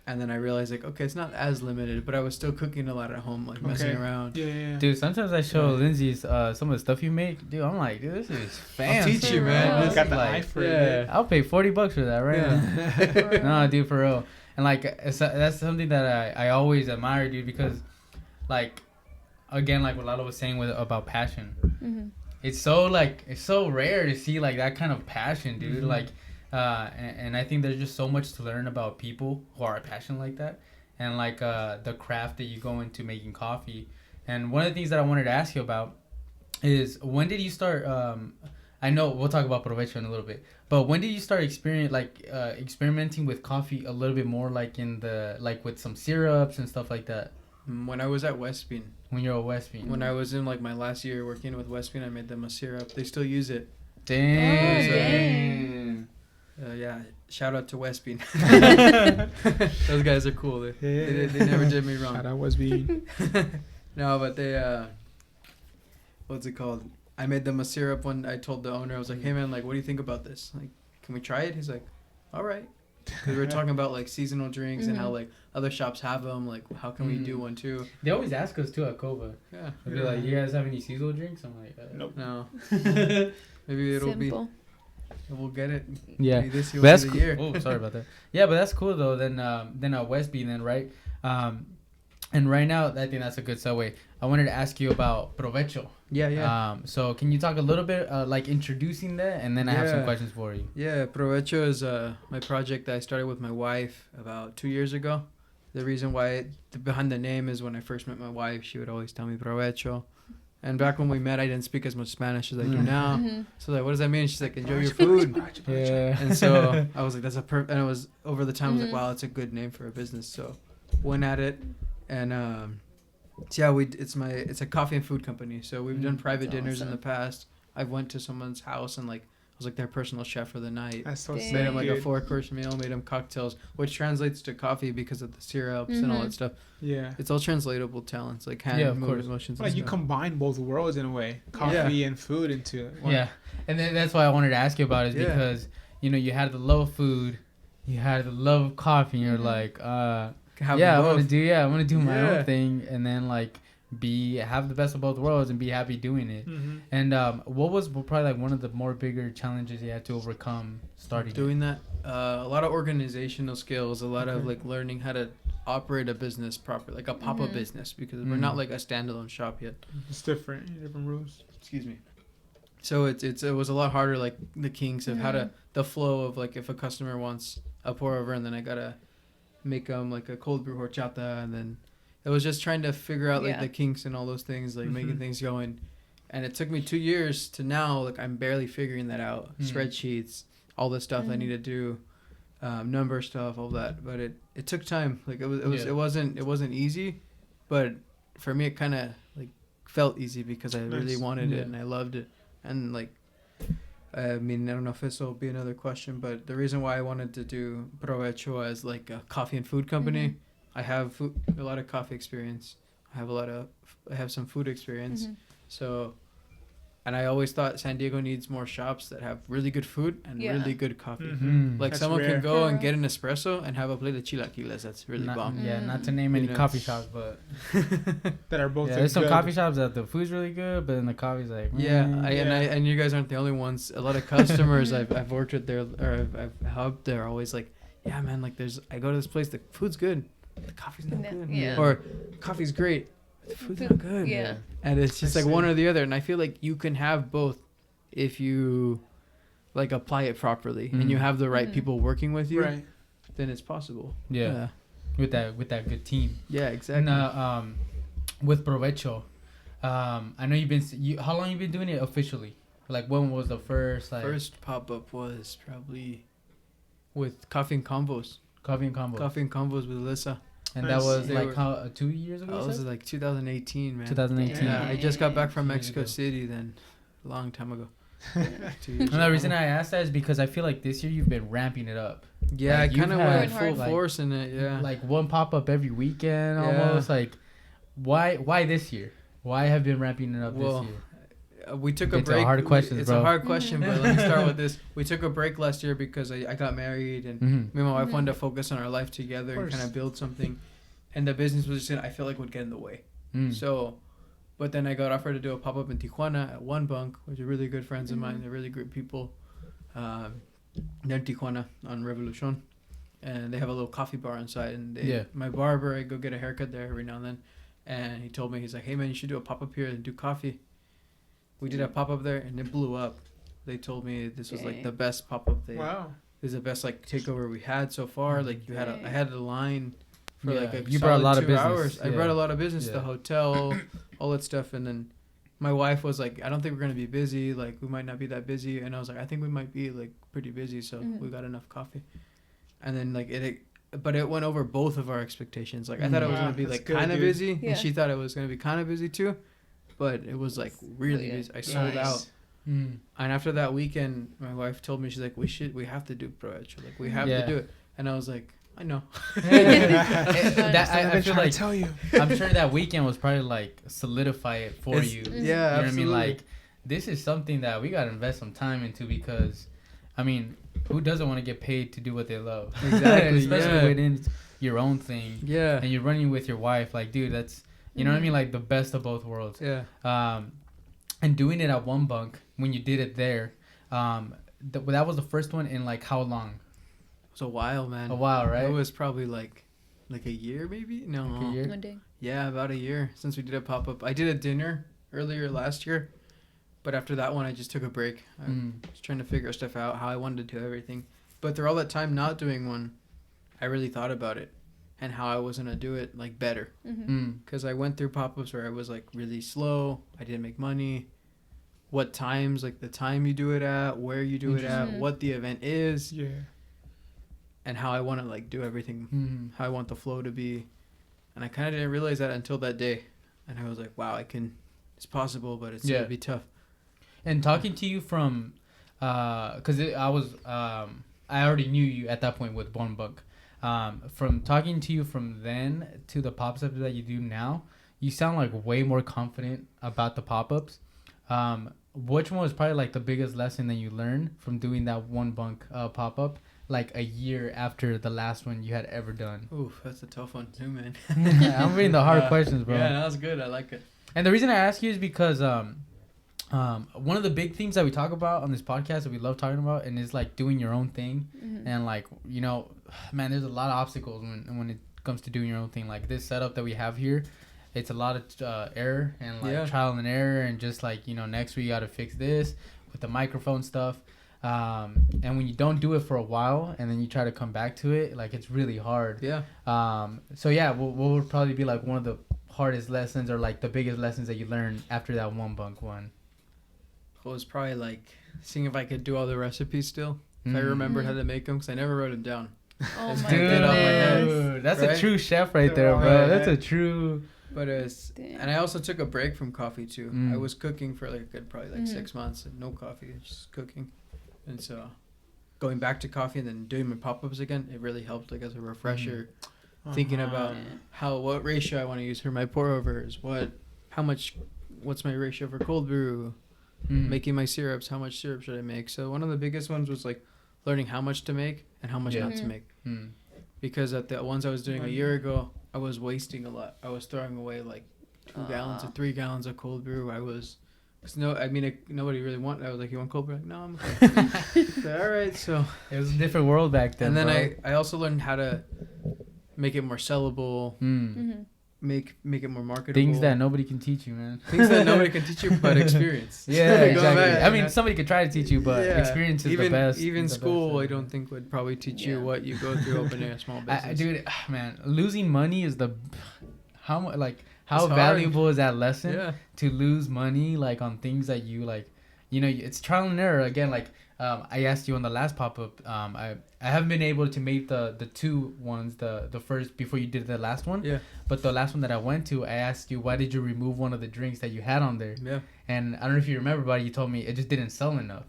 And then I realized, like, okay, it's not as limited, but I was still cooking a lot at home, like messing around. Yeah. Dude, sometimes I show Lindsay's some of the stuff you make. Dude, I'm like, dude, this is fancy. I'll teach you, man. You got the eye for it. I'll pay $40 for that, right? No, dude, for real. And like, that's something that I always admire, dude, because, like, again, like what Lalo was saying about passion. It's so rare to see like that kind of passion, dude. Like, and I think there's just so much to learn about people who are passionate like that, and like the craft that you go into making coffee. And one of the things that I wanted to ask you about is, when did you start? I know we'll talk about Provecho in a little bit, but when did you start experimenting with coffee a little bit more, like with some syrups and stuff like that? When I was at Westbean. When you're at Westbean. When I was in like my last year working with Westbean, I made them a syrup. They still use it. Dang. Yeah, shout out to Westbean. Those guys are cool. They never did me wrong. Shout out Westbean. No, but they what's it called? I made them a syrup when I told the owner, I was like, "Hey man, like, what do you think about this? Like, can we try it?" He's like, "All right." Because we were talking about like seasonal drinks and how like other shops have them. Like, how can we do one too? They always ask us too at Kova. Yeah. They'll be like, "You guys have any seasonal drinks?" I'm like, nope. No. Maybe it'll Simple. we'll get it. Yeah. Maybe this That's the cool. year. Oh, sorry about that. Yeah, but that's cool though. Then Westbean, then, right? And right now, I think that's a good segue. I wanted to ask you about Provecho. Yeah. So can you talk a little bit, like introducing that, and then I have some questions for you. Yeah, Provecho is my project that I started with my wife about 2 years ago. The reason why behind the name is when I first met my wife, she would always tell me Provecho. And back when we met, I didn't speak as much Spanish as I do now. So like, what does that mean? She's like, enjoy your food. Yeah. And so I was like, that's and it was over the time, I was like, wow, that's a good name for a business. So went at it. And so yeah, it's a coffee and food company. So we've done private dinners in the past. I've went to someone's house and like I was like their personal chef for the night. That's so Made them like a 4-course meal, made them cocktails, which translates to coffee because of the syrups and all that stuff. Yeah, it's all translatable talents, like hand movement motions. Like you combine both worlds in a way, coffee and food into one. Yeah, and then that's why I wanted to ask you about it, is because you had the love of food, you had the love of coffee, and you're like, I want to do my own thing, and then like have the best of both worlds and be happy doing it. And what was probably like one of the more bigger challenges you had to overcome starting doing that? A lot of organizational skills, a lot of like learning how to operate a business properly, like a pop-up business, because we're not like a standalone shop yet. It's different rules. Excuse me. So it was a lot harder, like the kinks of how to the flow of like if a customer wants a pour over and then I gotta make them like a cold brew horchata, and then it was just trying to figure out like the kinks and all those things, like making things going. And it took me 2 years to now, like I'm barely figuring that out. Spreadsheets, all the stuff I need to do, number stuff, all that. But it took time. Like it wasn't easy, but for me it kind of like felt easy because I really wanted it and I loved it. And like, I mean, I don't know if this will be another question, but the reason why I wanted to do Provecho as like a coffee and food company, I have a lot of coffee experience. I have some food experience. So, and I always thought San Diego needs more shops that have really good food and really good coffee. Like that's someone can go and get an espresso and have a plate of chilaquiles. That's really bomb. Yeah, not to name any coffee shops, but that are both. Yeah, there's some coffee shops that the food's really good, but then the coffee's like. And you guys aren't the only ones. A lot of customers I've worked with there or I've helped, they're always like, yeah, man, like I go to this place, the food's good, the coffee's not good. Yeah. Or coffee's great, the food's not good. Yeah. And it's just like one or the other. And I feel like you can have both if you like apply it properly and you have the right people working with you. Right. Then it's possible. Yeah. with that good team. Yeah, exactly. And with Provecho, I know you've been. How long you been doing it officially? Like, when was the first first pop up was probably with Coffee and Convos. Coffee and Convos with Alyssa. And that was like 2 years ago? That was like 2018, man. 2018. Yeah, I just got back from Mexico City then, a long time ago. 2 years And the reason I asked that is because I feel like this year you've been ramping it up. Yeah, like I kind of went full like, force in it. Yeah, like one pop up every weekend almost. Like, why this year? Why have you been ramping it up this year? We took a break. It's a hard question, It's a hard question, but let me start with this. We took a break last year because I got married, and me and my wife wanted to focus on our life together and kind of build something. And the business was just, I feel like, would get in the way. So, but then I got offered to do a pop up in Tijuana at One Bunk, which are really good friends of mine. They're really great people. They're in Tijuana on Revolucion, and they have a little coffee bar inside. And my barber, I go get a haircut there every now and then. And he told me, he's like, "Hey man, you should do a pop up here and do coffee." We did a pop up there, and it blew up. They told me this was like the best pop up. Wow, this is the best like takeover we had so far. Like I had a line for like a you brought a lot of 2 business. hours. I brought a lot of business to the hotel, all that stuff, and then my wife was like, "I don't think we're gonna be busy. Like we might not be that busy," and I was like, "I think we might be like pretty busy, so we got enough coffee." And then like but it went over both of our expectations. Like I thought it was gonna be like kind of busy, and she thought it was gonna be kind of busy too, but it was like really busy. I sold out. And after that weekend, my wife told me, she's like, we have to do Provecho. Like we have to do it. And I was like, I know. I feel like tell you. I'm sure that weekend was probably like solidify it for you. Yeah, you know absolutely. what I mean? Like, this is something that we gotta invest some time into because, I mean, who doesn't want to get paid to do what they love? Exactly. Especially when it's your own thing. Yeah. And you're running with your wife. Like, dude, that's, you know what I mean? Like the best of both worlds. Yeah. And doing it at One Bunk when you did it there, that was the first one in like how long? It was a while, man. A while, right? It was probably like a year, maybe. No. Like a year? One day. Yeah, about a year since we did a pop up. I did a dinner earlier last year, but after that one, I just took a break. I was trying to figure stuff out, how I wanted to do everything. But through all that time not doing one, I really thought about it and how I was gonna do it like better. Because I went through pop ups where I was like really slow. I didn't make money. What times, like the time you do it at, where you do it at, what the event is. Yeah. And how I want to like do everything, how I want the flow to be. And I kind of didn't realize that until that day. And I was like, wow, it's possible, but it's going to be tough. And talking to you from, because I already knew you at that point with One Bunk. From talking to you from then to the pop-ups that you do now, you sound like way more confident about the pop-ups. Which one was probably like the biggest lesson that you learned from doing that One Bunk pop-up? Like a year after the last one you had ever done? Oof, that's a tough one too, man. I'm reading the hard questions, bro. Yeah, that was good. I like it. And the reason I ask you is because one of the big things that we talk about on this podcast that we love talking about and is like doing your own thing. And like, you know, man, there's a lot of obstacles when it comes to doing your own thing. Like this setup that we have here, it's a lot of error and like trial and error, and just like, you know, next week you got to fix this with the microphone stuff. And when you don't do it for a while and then you try to come back to it, like it's really hard. Yeah. So yeah, what would probably be like one of the hardest lessons or like the biggest lessons that you learned after that One Bunk one? Well, it was probably like seeing if I could do all the recipes still. If I remembered how to make them, because I never wrote them down. Oh my Dude, that's a true chef right there, bro. That's a true. But and I also took a break from coffee too. I was cooking for like probably 6 months and no coffee, just cooking. And so going back to coffee and then doing my pop-ups again, it really helped like as a refresher. Thinking about what ratio I want to use for my pour overs, what's my ratio for cold brew, making my syrups, how much syrup should I make. So one of the biggest ones was like learning how much to make and how much not to make. Because at the ones I was doing a year ago, I was wasting a lot. I was throwing away like 2 gallons or 3 gallons of cold brew. Nobody really wanted. I was like, "You want cold brew?" Like, no, I'm okay. So, all right, so it was a different world back then. And then I also learned how to make it more sellable, make it more marketable. Things that nobody can teach you, man. Things that nobody can teach you, but experience. Yeah, exactly. Back, I mean, somebody could try to teach you, but experience is the best. Even school, I don't think would probably teach you what you go through opening a small business. Dude, man, losing money is how valuable is that lesson to lose money like on things that you like, you know, it's trial and error again. Like I asked you on the last pop-up, I haven't been able to make the two ones, the first before you did the last one. Yeah. But the last one that I went to, I asked you, why did you remove one of the drinks that you had on there? Yeah. And I don't know if you remember, but you told me it just didn't sell enough.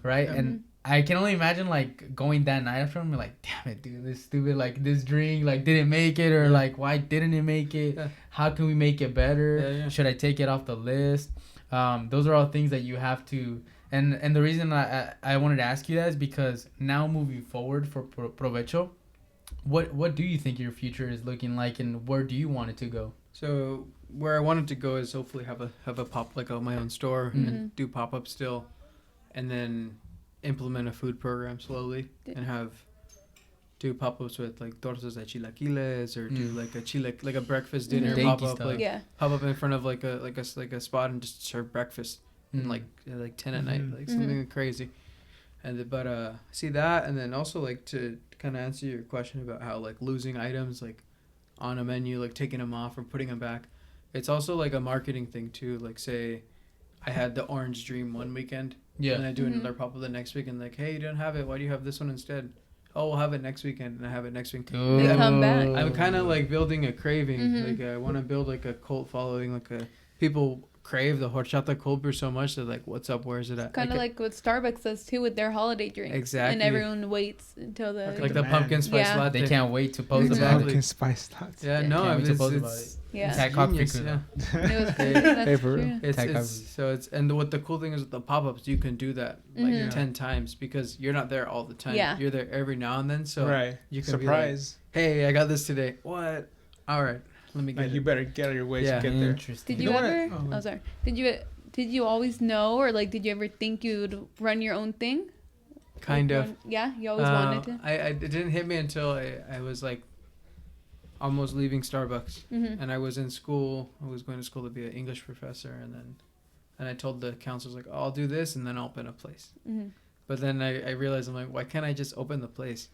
Right? Yeah. And I can only imagine like going that night after and be like, damn it, dude, this stupid, like this drink like didn't make it, or like why didn't it make it? Yeah. How can we make it better? Yeah. Should I take it off the list? Those are all things that you have to. And the reason I wanted to ask you that is because now moving forward for Provecho, what do you think your future is looking like, and where do you want it to go? So where I wanted to go is hopefully have a pop like my own store and do pop-up still, and then implement a food program slowly and do pop-ups with like tortas de chilaquiles, or do like a breakfast dinner pop-up, pop up in front of like a spot and just serve breakfast and like 10 at night, like something crazy. And but see that, and then also like to kind of answer your question about how like losing items like on a menu, like taking them off or putting them back, it's also like a marketing thing too. Like say I had the orange dream one weekend, and I do another pop-up the next week, and like, hey, you didn't have it, why do you have this one instead? Oh, we'll have it next weekend, and I have it next week. They come back. I'm kind of like building a craving. Like I want to build like a cult following. Like people crave the horchata cold brew so much that like, what's up? Where is it at? Kind of like what Starbucks does too with their holiday drinks. Exactly. And everyone waits until the like the pumpkin spice latte. They can't wait to post about it. Pumpkin spice latte. Yeah, no, it's it's genius, yeah. It was crazy. That's true. It's and what the cool thing is with the pop-ups, you can do that like 10 times because you're not there all the time. Yeah. You're there every now and then, so you can surprise. Be like, hey, I got this today. What? All right, let me get it. You better get out of your way to get there. Interesting. Did you ever? Oh, sorry. Did you always know, or like, did you ever think you would run your own thing? Kind like of. Yeah, you always wanted to. It didn't hit me until I was like almost leaving Starbucks, and I was in school. I was going to school to be an English professor, and I told the counselors like, oh, I'll do this, and then I'll open a place. But then I realized, I'm like, why can't I just open the place?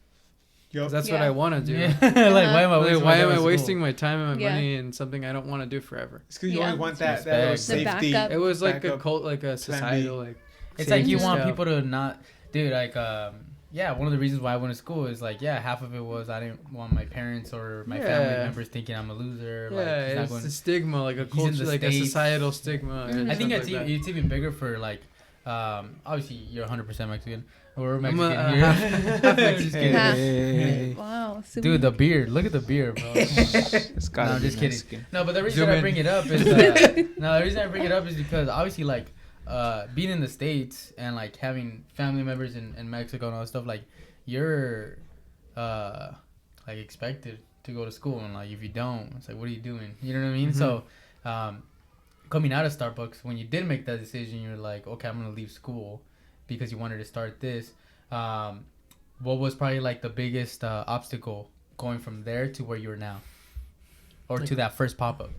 Because that's what I want to do. Yeah. Like, why am I wasting my time and my money in something I don't want to do forever? It's because you only want that little safety. Backup. It was like a cult, like a societal, like. It's like you want people to not, dude. Like, one of the reasons why I went to school is like, half of it was I didn't want my parents or my family members thinking I'm a loser. Yeah, it's a stigma, like a culture, like a societal stigma. I think it's even bigger for like, obviously you're 100% Mexican. We're Mexican here. Mexican. Hey. Wow. Dude, the beard. Look at the beard, bro. No, I'm just kidding. No, but the reason I bring it up is because obviously like being in the States and like having family members in Mexico and all that stuff, like you're like expected to go to school, and like if you don't, it's like, what are you doing? You know what I mean? So coming out of Starbucks, when you did make that decision, you're like, okay, I'm gonna leave school because you wanted to start this. What was probably like the biggest obstacle going from there to where you are now, or to that first pop-up?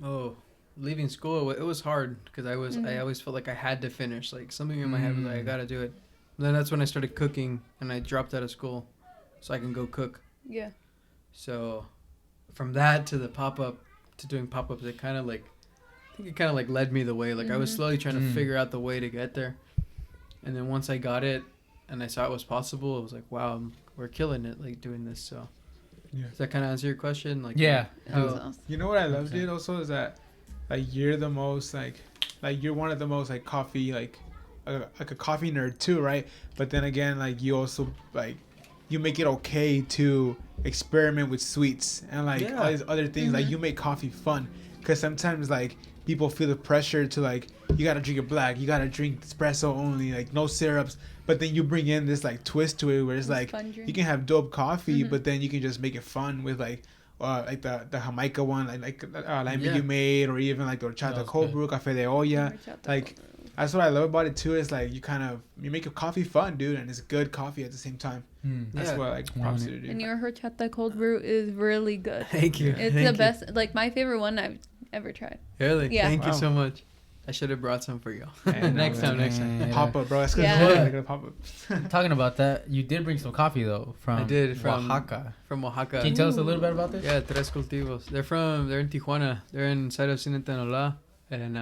Oh, leaving school, it was hard because I always felt like I had to finish. Like something in my head was like, I gotta do it. And then that's when I started cooking, and I dropped out of school so I can go cook. Yeah. So from that to the pop-up to doing pop-ups, it kind of like led me the way. Like I was slowly trying to figure out the way to get there. And then once I got it and I saw it was possible, it was like, wow, we're killing it, like doing this. So does that kind of answer your question? Like, Awesome. You know what I love, dude, also is that like you're the most like you're one of the most like coffee, like a coffee nerd too, right? But then again, like you also like you make it okay to experiment with sweets and like all these other things. Like you make coffee fun, because sometimes like people feel the pressure to like, you gotta drink it black, you gotta drink espresso only, like no syrups. But then you bring in this like twist to it where it's like you can have dope coffee, but then you can just make it fun with like the Jamaica one, like lime you made, or even like the horchata cold brew, café de olla. Like That's what I love about it too. Is like you make a coffee fun, dude, and it's good coffee at the same time. That's what like prompts you to do. And your horchata cold brew is really good. Thank you. It's the best. Like my favorite one I've ever tried. Really? Yeah. Thank you so much. I should have brought some for you. Next time. Pop up, bro. That's good. Yeah. Gonna pop up. Talking about that, you did bring some coffee though from Oaxaca. From Oaxaca. Can you tell us a little bit about this? Yeah, Tres Cultivos. They're in Tijuana. They're inside of Sinaloa, and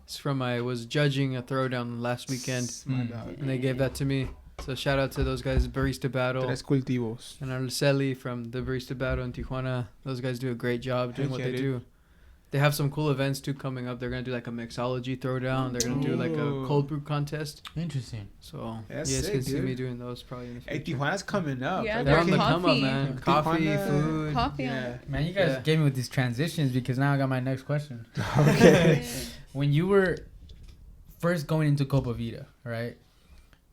it's I was judging a throwdown last weekend, and they gave that to me. So shout out to those guys, Barista Battle. Tres Cultivos. And Arceli from the Barista Battle in Tijuana. Those guys do a great job doing what they do. They have some cool events too coming up. They're gonna do like a mixology throwdown. They're gonna do like a cold brew contest. Interesting. So that's you guys can sick, see dude. me doing those probably in the future. Hey, Tijuana's coming up. Yeah, They're on the come up, coffee. man. Coffee, Tijuana, food. Coffee. Yeah. Man, you guys gave me with these transitions because now I got my next question. Okay. When you were first going into Copa Vida, right?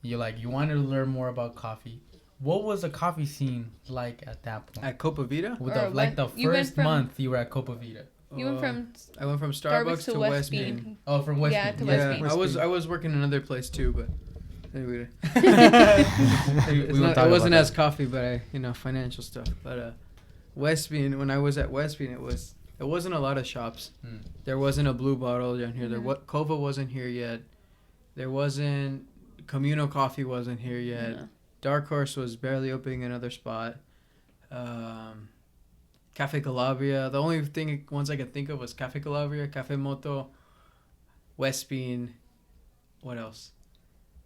You wanted to learn more about coffee. What was the coffee scene like at that point? At Copa Vida? With Or the you went first from- month you were at Copa Vida. You went from I went from Starbucks to West Bean. Bean. Oh, from West Yeah, Bean. to West Bean. I was working another place too, but anyway. We It wasn't as coffee, but financial stuff. But West Bean, when I was at West Bean, it wasn't a lot of shops. There wasn't a Blue Bottle down here. Kova wasn't here yet. There wasn't Camino Coffee wasn't here yet. No. Dark Horse was barely opening another spot. Cafe Calabria. The only ones I could think of was Cafe Calabria, Cafe Moto, West Bean. What else?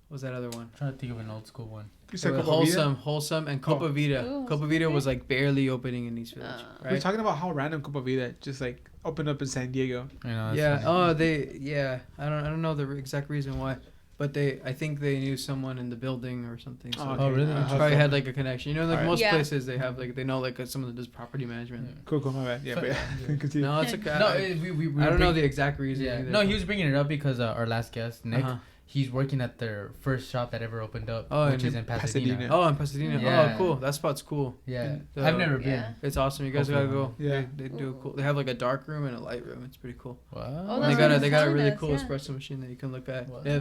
What was that other one? I'm trying to think of an old school one. You said Copa Vida? Wholesome, and Copa Vida. Ooh, Copa Vida okay. was like barely opening in East Village, We're right? talking about how random Copa Vida just like opened up in San Diego. You know, that's Yeah. funny. I don't know the exact reason why, but I think they knew someone in the building or something. So okay. Oh, really? probably had like a connection. You know, like Alright. most Yeah. places they have they know someone that does property management. Cool, my bad. Yeah, but continue. No, it's okay. No, I don't know the exact reason. Yeah. either. No, he was bringing it up because our last guest, Nick, Uh-huh. he's working at their first shop that ever opened up, Oh, which in is in Pasadena. Pasadena. Oh, in Pasadena. Yeah. Oh, cool. That spot's cool. Yeah, The- I've never been. Yeah. It's awesome. You guys Hopefully gotta go. one day. Yeah. They do cool. They have like a dark room and a light room. It's pretty cool. Wow. Oh, And that's they got what they got a telling really us, cool yeah. espresso machine that you can look at. Wow. They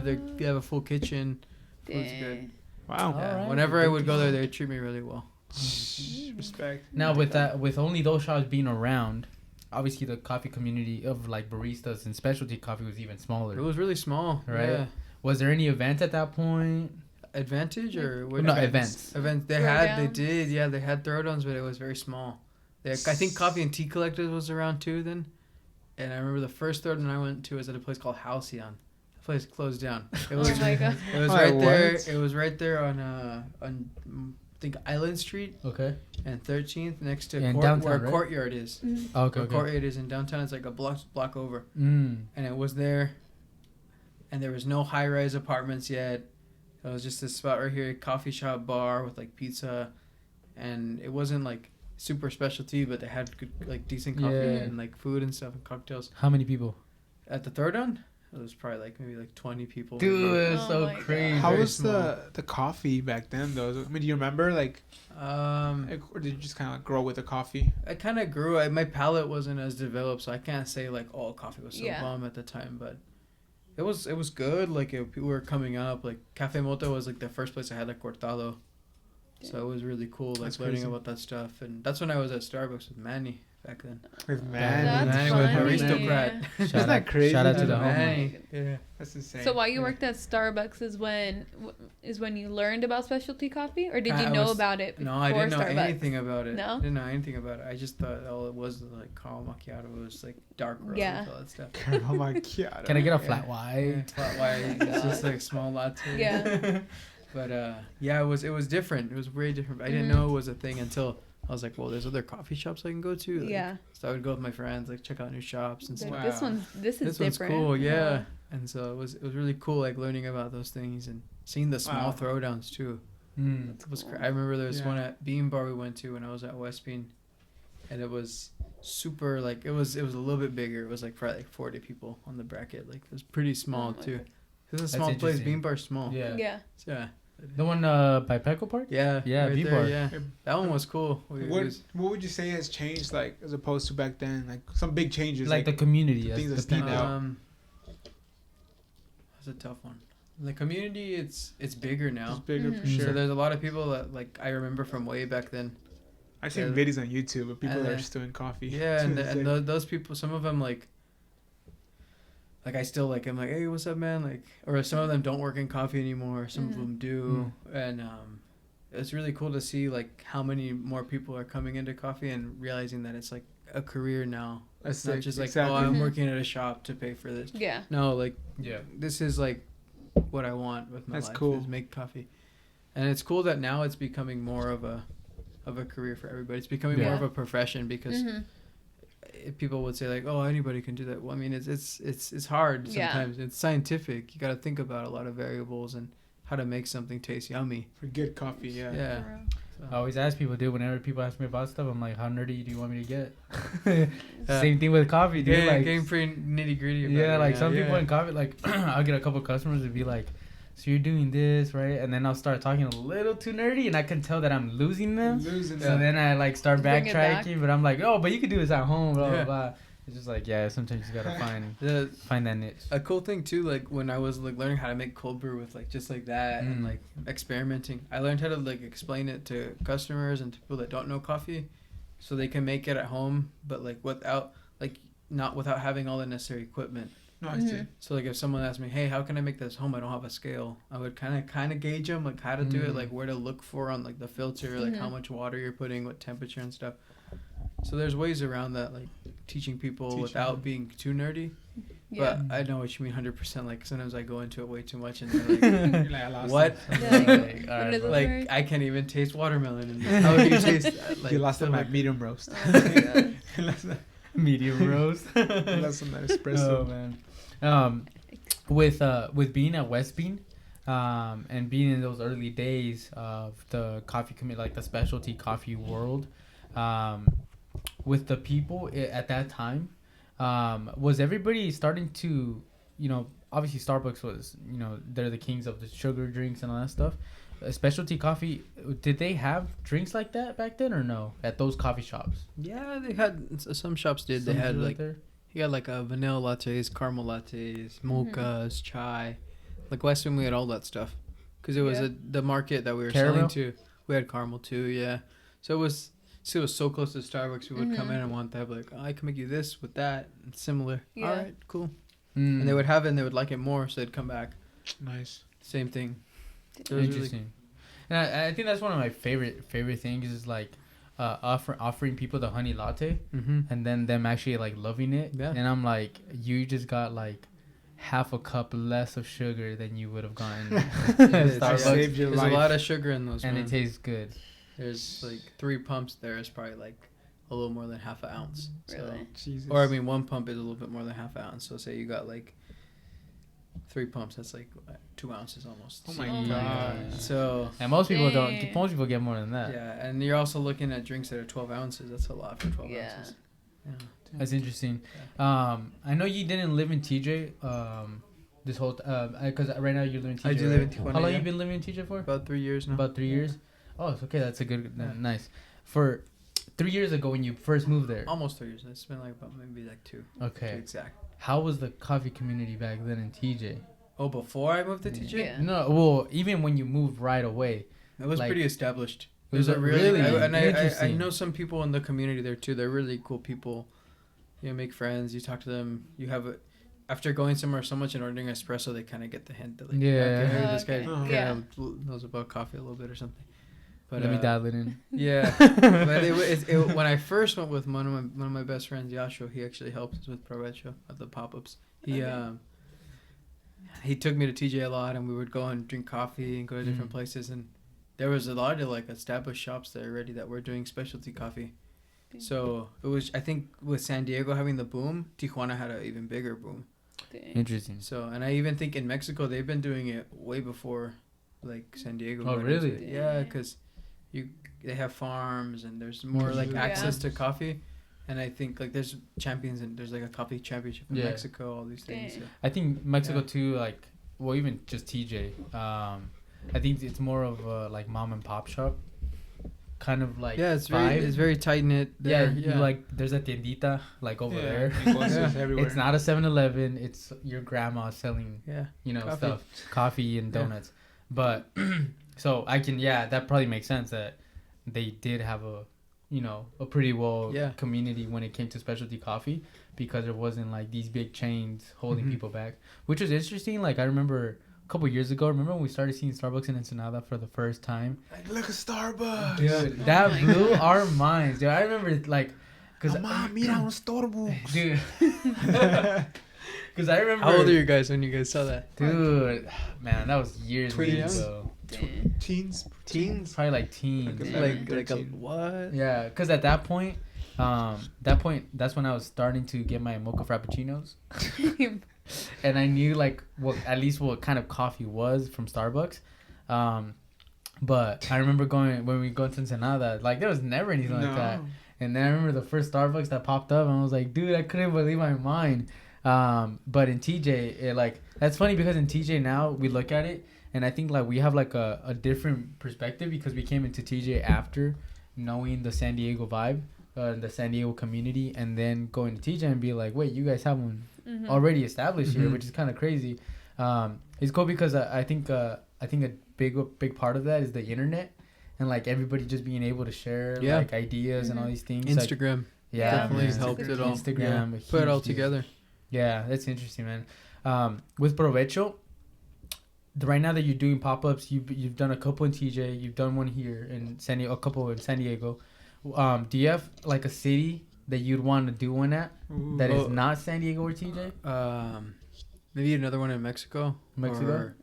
have a full kitchen. Food's good. Wow. Oh. Yeah. Alright. Whenever I would go there, they treat me really well. Respect. Now with only those shops being around, obviously the coffee community of like baristas and specialty coffee was even smaller. It was really small. Right. Yeah. Was there any events at that point? Advantage or what? No, events. Events. They did. Yeah, they had throwdowns, but it was very small. I think Coffee and Tea Collectors was around too then. And I remember the first throwdown I went to was at a place called Halcyon. The place closed down. It was Oh my god. It was Oh, right there. what? It was right there on I think Island Street Okay. and 13th, next to In downtown, where right? Courtyard is. Okay. Where Courtyard is in downtown, it's like a block over, Mm. and it was there. And there was no high-rise apartments yet. It was just this spot right here, coffee shop, bar with like pizza, and it wasn't like super specialty, but they had good like decent coffee Yeah. and like food and stuff and cocktails. How many people? At the throwdown, it was probably maybe 20 people. Dude, it's Oh so my God. crazy. How Very was small. the coffee back then though? I mean, do you remember Um, or did you just kind of grow with the coffee? I kind of grew. My palate wasn't as developed, so I can't say coffee was so Yeah. bomb at the time. But it was good. People were coming up. Like Cafe Moto was the first place I had cortado, so it was really cool. That's Learning crazy. about that stuff, and that's when I was at Starbucks with Manny back then. With That's Manny funny. with Aristocrat. Isn't that crazy? Shout out to Yeah. the homie. Manny. Yeah. That's insane. So while you worked at Starbucks is when you learned about specialty coffee, or did you I know was- about it before No, I didn't know Starbucks? anything about it. No? Didn't know anything about it. I just thought all it was caramel macchiato. It was dark roast Yeah. and all that stuff. Caramel macchiato. Can I get a Yeah. flat white? Flat white. It's just small latte. Yeah. But it was different. It was very different. I didn't Mhm. know it was a thing until I was like, well, there's other coffee shops I can go to. Yeah. So I would go with my friends, check out new shops and Like, stuff. Wow. this is This one's different. cool, yeah. And so it was really cool, learning about those things and seeing the small Wow. throwdowns too. Mm. It was I remember there was Yeah. one at Bean Bar we went to when I was at West Bean, and it was super it was a little bit bigger. It was probably 40 people on the bracket. It was pretty small Oh my too. God. It's a That's small place. interesting. Bean Bar's small. Yeah. Yeah. So, yeah. The one by Petco Park? Yeah. Yeah, right Bean there, Bar. Yeah. That one was cool. What would you say has changed as opposed to back then? Some big changes. Like the community, things that the stand people. out. That's a tough one. The community, it's bigger now. It's bigger for So sure. there's a lot of people that like I remember from way back then. I've seen videos on YouTube of people that are still in coffee. Yeah, and those people, some of them like I still like, I'm like, hey, what's up, man? Like, or some of them don't work in coffee anymore. Some of them do, and it's really cool to see like how many more people are coming into coffee and realizing that it's like a career now. It's not just like, oh, I'm working at a shop to pay for this. Yeah. No, like, this is like what I want with my life. That's cool. Is make coffee, and it's cool that now it's becoming more of a career for everybody. It's becoming more of a profession because people would say like, oh, anybody can do that. Well, I mean, it's hard sometimes. It's scientific. You got to think about a lot of variables and how to make something taste yummy. For good coffee, yeah. So. I always ask people, dude, whenever people ask me about stuff, I'm like, how nerdy do you want me to get? Same thing with coffee, dude. Yeah, like, getting pretty nitty gritty. Yeah, like some people in coffee, like I'll get a couple customers to be like, so you're doing this, right? And then I'll start talking a little too nerdy, and I can tell that I'm losing them. So then I like start backtracking, but I'm like, oh, but you can do this at home, blah blah blah. It's just like, yeah, sometimes you gotta find that niche. A cool thing too, like when I was like learning how to make cold brew with like just like that and like experimenting, I learned how to like explain it to customers and to people that don't know coffee, so they can make it at home, but like without having all the necessary equipment. No, I see. So like if someone asked me, hey, how can I make this home? I don't have a scale. I would kind of gauge them, like how to do it, like where to look for on like the filter, like how much water you're putting, what temperature and stuff. So there's ways around that, like teaching people without being too nerdy. Yeah. But I know what you mean 100%. Like sometimes I go into it way too much and they're like, I lost what? Like I can't even taste watermelon. And how do you taste that? Like, you lost them at medium roast. Oh my God. Medium roast. Lost them at espresso. Oh man. With being at West Bean, and being in those early days of the coffee community, like the specialty coffee world, with the people at that time, was everybody starting to, obviously Starbucks was, they're the kings of the sugar drinks and all that stuff. Specialty coffee, did they have drinks like that back then or no at those coffee shops? Yeah, they had, some shops did. They had like, you got like vanilla lattes, caramel lattes, mochas, chai. Like West Bean, we had all that stuff because it was the market that we were selling to. We had caramel too, yeah. So it was so close to Starbucks. We would come in and want that, like, oh, I can make you this with that, and similar. Yeah. All right, cool. And they would have it, and they would like it more, so they'd come back. Nice. Same thing. Interesting. And I think that's one of my favorite things is like offering people the honey latte, and then them actually like loving it. Yeah. And I'm like, you just got like half a cup less of sugar than you would have gotten. There's a lot of sugar in those, and it tastes good. There's like 3 pumps. There is probably like a little more than half an ounce. Really? So, or I mean, 1 pump is a little bit more than half an ounce. So say you got like 3 pumps. That's like 2 ounces almost. Oh my god! So and most people don't. Most people get more than that. Yeah, and you're also looking at drinks that are 12 ounces. That's a lot for 12 ounces. Yeah. That's interesting. I know you didn't live in TJ. This whole because right now you're living in TJ. I do live in Tijuana. How long you been living in TJ for? About 3 years now. About 3 years. Oh, it's okay. That's a good, nice. For 3 years ago when you first moved there. Almost 3 years. It's been like about maybe like 2. Okay. To exact. How was the coffee community back then in TJ? Oh, before I moved to TJ? Yeah. No, well, even when you moved right away. It was like, pretty established. It was a really I know some people in the community there too. They're really cool people. You make friends. You talk to them. You have a. After going somewhere so much and ordering espresso, they kind of get the hint that like, okay, this guy kind of knows about coffee a little bit or something. But let me dial it in. Yeah, but it, when I first went with one of my best friends, Yasho, he actually helped us with Provecho at the pop-ups. He took me to TJ a lot, and we would go and drink coffee and go to different places. And there was a lot of like established shops there already that were doing specialty coffee. So it was, I think, with San Diego having the boom, Tijuana had an even bigger boom. Interesting. So, and I even think in Mexico they've been doing it way before, like San Diego. Oh, really? Yeah, because they have farms and there's more like access to coffee. And I think like there's champions and there's like a coffee championship in Mexico, all these things. So. I think Mexico too, like, well, even just TJ. I think it's more of a like mom and pop shop kind of like it's vibe. it's very tight knit. Yeah, you like there's a tiendita like over there. Everywhere. It's not a 7-Eleven. It's your grandma selling coffee. stuff, coffee and donuts. But so I can that probably makes sense that they did have a pretty community when it came to specialty coffee, because there wasn't like these big chains holding people back, which was interesting. Like I remember a couple years ago, when we started seeing Starbucks in Ensenada for the first time? Like, look at Starbucks. Dude, that blew our minds. Dude, I remember like, cause mira un Starbucks. Dude. Because I remember. How old are you guys when you guys saw that? Dude, man, that was years ago. Teens. Probably like teens. Like a what? Yeah, because at that point, that's when I was starting to get my mocha frappuccinos. And I knew like what kind of coffee was from Starbucks. But I remember when we go to Ensenada, like there was never anything like that. And then I remember the first Starbucks that popped up, and I was like, dude, I couldn't believe my mind. But in TJ, that's funny because in TJ now we look at it, and I think like we have like a different perspective because we came into TJ after knowing the San Diego vibe, the San Diego community, and then going to TJ and be like, wait, you guys have one already established here, which is kind of crazy. It's cool because I think a big part of that is the internet, and like everybody just being able to share like ideas and all these things. Instagram, definitely helped it all. Instagram, put it all together. Yeah, that's interesting, man. With Provecho, right now that you're doing pop-ups, you've done a couple in TJ, you've done one here in San Diego, a couple in San Diego. Do you have like a city that you'd want to do one at that is not San Diego or TJ? Maybe another one in Mexico. Or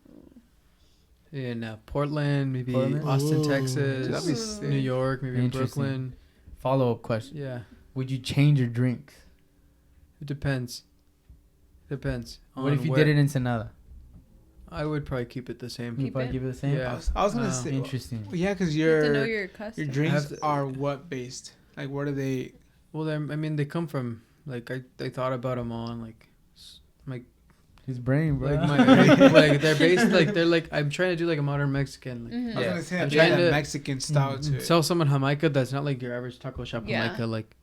in Portland, maybe Austin, Texas, New York, maybe in Brooklyn. Follow-up question. Yeah. Would you change your drinks? It depends. What if you did it in Ensenada? I would probably keep it the same. You'd probably keep it the same? Yeah. I was going to say. Interesting. Yeah, because to know your custom. Your drinks are what based? Like, what are they? Well, they come from, like, I thought about them all, and, like his brain, bro. Like they're based, like, they're like, I'm trying to do, like, a modern Mexican. Like, I was going to say, I'm trying to Mexican style to it. sell someone Jamaica that's not like your average taco shop Jamaica, like,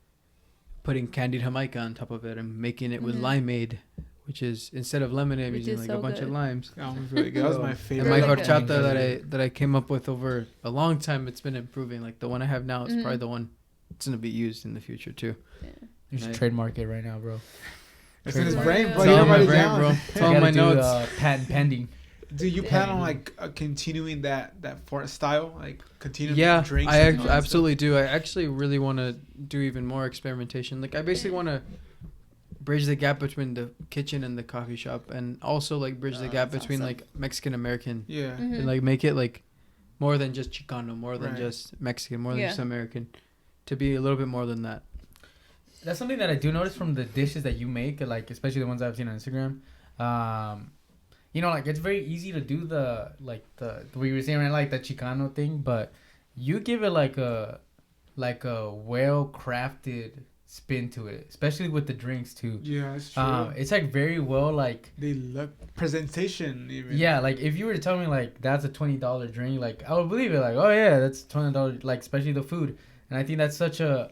putting candied Jamaica on top of it and making it with limeade, which is, instead of lemonade, using like a bunch of limes. That was really good. That was my favorite. And my horchata that I came up with over a long time, it's been improving. Like the one I have now is probably the one that's gonna be used in the future too. Yeah. You should trademark it right now, bro. It's in his brain, bro. It's all in my brain, bro. It's all in my notes. Patent pending. Do you plan on like continuing that fort style, like continuing drinks? I absolutely do. I actually really want to do even more experimentation. Like I basically want to bridge the gap between the kitchen and the coffee shop, and also like bridge the gap between like Mexican American. Yeah. And like make it like more than just Chicano, more than just Mexican, more than just American, to be a little bit more than that. That's something that I do notice from the dishes that you make, like especially the ones I've seen on Instagram. Like it's very easy to do the we were saying, right, like the Chicano thing, but you give it like a well crafted spin to it, especially with the drinks too. Yeah, it's true. It's like very well, like they look presentation even. Yeah, like if you were to tell me like that's a $20 drink, like I would believe it. Like, oh yeah, that's $20. Like especially the food, and I think that's such a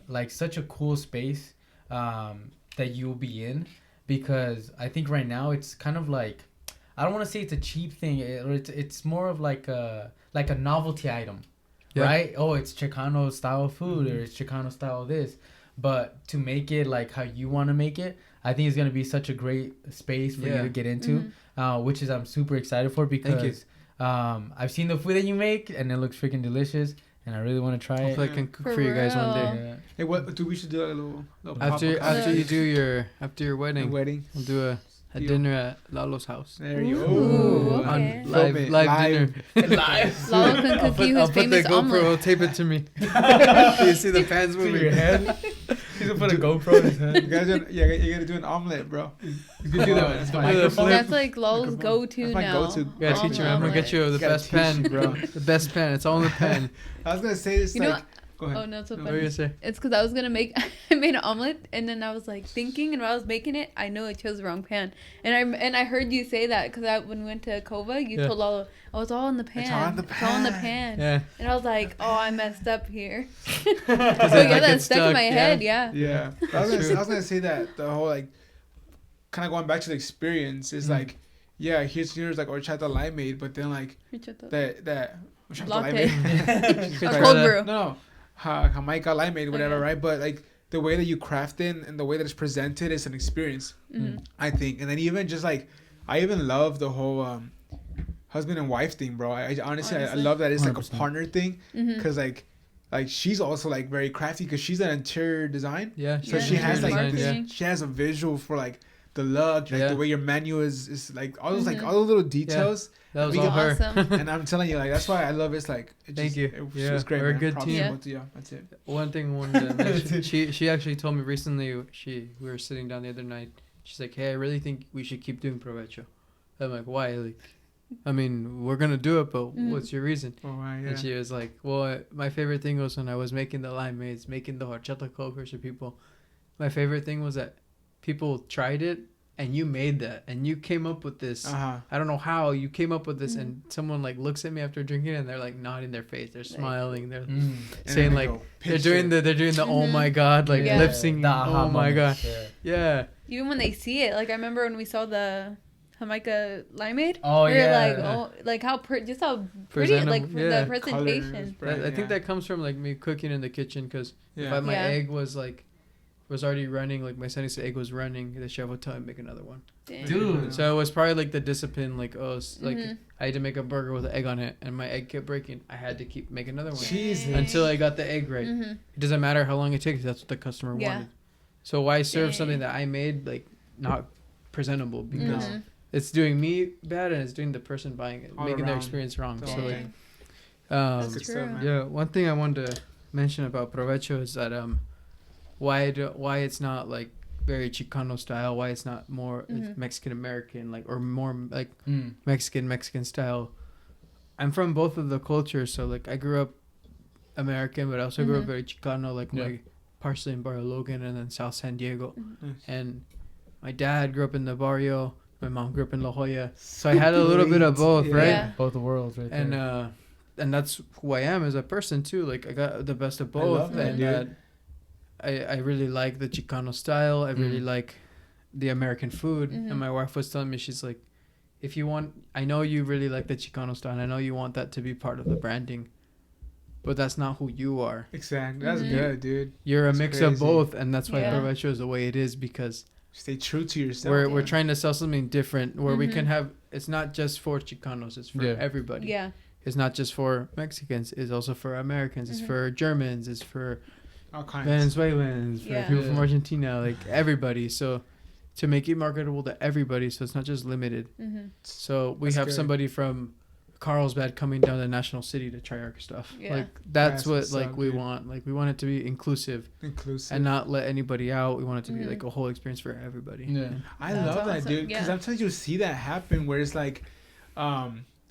cool space that you'll be in, because I think right now it's kind of like, I don't want to say it's a cheap thing, it's more of like a novelty item, right? Oh, it's Chicano style food, or it's Chicano style this. But to make it like how you want to make it, I think it's going to be such a great space for you to get into, which is I'm super excited for, because I've seen the food that you make and it looks freaking delicious, and I really want to try it. Hopefully I can cook for you guys one day. Yeah. Hey, what do we should do a little after you do your wedding? We'll do a dinner at Lalo's house. There you go. Ooh, okay. Live dinner. Live. Lalo can cook you his famous GoPro. omelet. Tape it to me. You see the pans moving. Your head. He's gonna put a GoPro in his head. You gotta do an omelet, bro. You can do that. That's like Lalo's go-to now. Yeah, teach you. I'm gonna get you the best pan, bro. The best pan. It's all in the pan. I was gonna say this, Go ahead. Oh no, it's so What funny. were you gonna say? It's because I was gonna make. I made an omelet, and then I was like thinking, and while I was making it, I know I chose the wrong pan, and I heard you say that because when we went to Kova, you told all, oh, it's all in the pan. It's all in the It's all in the pan. Yeah. And I was like, oh, I messed up here. So it yeah, that gets stuck in my head. Yeah. Yeah. I was gonna say that the whole like, kind of going back to the experience is like, yeah, here's like horchata limeade, but then like that horchata Latte. limeade. Or cold brew. No, Jamaica limeade, whatever, Okay. right? But like the way that you craft it and the way that it's presented is an experience, I think. And then even just like, I even love the whole husband and wife thing, bro. I honestly, I love that it's like a 100%. partner thing, because like she's also like very crafty because she's an interior design. Yeah. So Yeah, she has like marketing. she has a visual for like the look, like Yeah. the way your menu is like all those like all those little details. That was We all can- her. Awesome. And I'm telling you, like that's why I love it. It's like Thank you. It was Yeah, great. we're a Man. good Props team. to both of you. That's it. One thing I wanted to mention, she actually told me recently, we were sitting down the other night, she's like, hey, I really think we should keep doing Provecho. I'm like, why? Like, I mean, we're going to do it, but what's your reason? Oh, wow, yeah. And she was like, well, my favorite thing was when I was making the limeades, making the horchata cokers for people. My favorite thing was that people tried it, and you made that, and you came up with this. I don't know how you came up with this, and someone like looks at me after drinking it, and they're like nodding their face, they're smiling, they're saying like they're doing the oh my god, like Yeah. lip singing, oh my god, yeah. Even when they see it, like I remember when we saw the Jamaica limeade. Oh, we were yeah. like, oh, like how just how pretty, Presentable, like yeah. the presentation. I think that comes from like me cooking in the kitchen, because if my Yeah. egg was already running, like my sunny egg was running, the chef would tell me make another one. Damn. Dude. So it was probably like the discipline, like I had to make a burger with an egg on it, and my egg kept breaking. I had to keep making another one Jesus. until I got the egg right. It doesn't matter how long it takes. That's what the customer wanted. So why serve something that I made like not presentable, because it's doing me bad and it's doing the person buying it, All making their around. experience wrong. All So around. like, That's Good true. stuff, man. yeah, one thing I wanted to mention about Provecho is that why it's not like very Chicano style, why it's not more Mexican American, like, or more like Mexican style. I'm from both of the cultures, so like I grew up American, but I also grew up very Chicano, like my partially in Barrio Logan and then South San Diego. And my dad grew up in the barrio, my mom grew up in La Jolla, so I had a little bit of both, right? Yeah. Both worlds, right there. And that's who I am as a person too. Like I got the best of I both, love that, and dude. I really like the Chicano style. I really like the American food. And my wife was telling me, she's like, if you want, I know you really like the Chicano style, and I know you want that to be part of the branding, but that's not who you are. Exactly. That's good, dude. You're That's a mix crazy. of both, and that's why Yeah. Provecho is the way it is, because Stay true to yourself. we're trying to sell something different where we can have, it's not just for Chicanos, it's for Yeah. everybody. Yeah. It's not just for Mexicans, it's also for Americans, it's for Germans, it's for all kinds. Venezuelans, for Yeah. people from Argentina, like everybody. So to make it marketable to everybody, so it's not just limited. So we That's have good. somebody from Carlsbad coming down to National City to try our stuff. Yeah. Like that's That's what what's like up, we dude. want. Like we want it to be inclusive Inclusive. and not let anybody out. We want it to be like a whole experience for everybody. Yeah. I That's love that, awesome. dude. Because Yeah. sometimes you see that happen where it's like,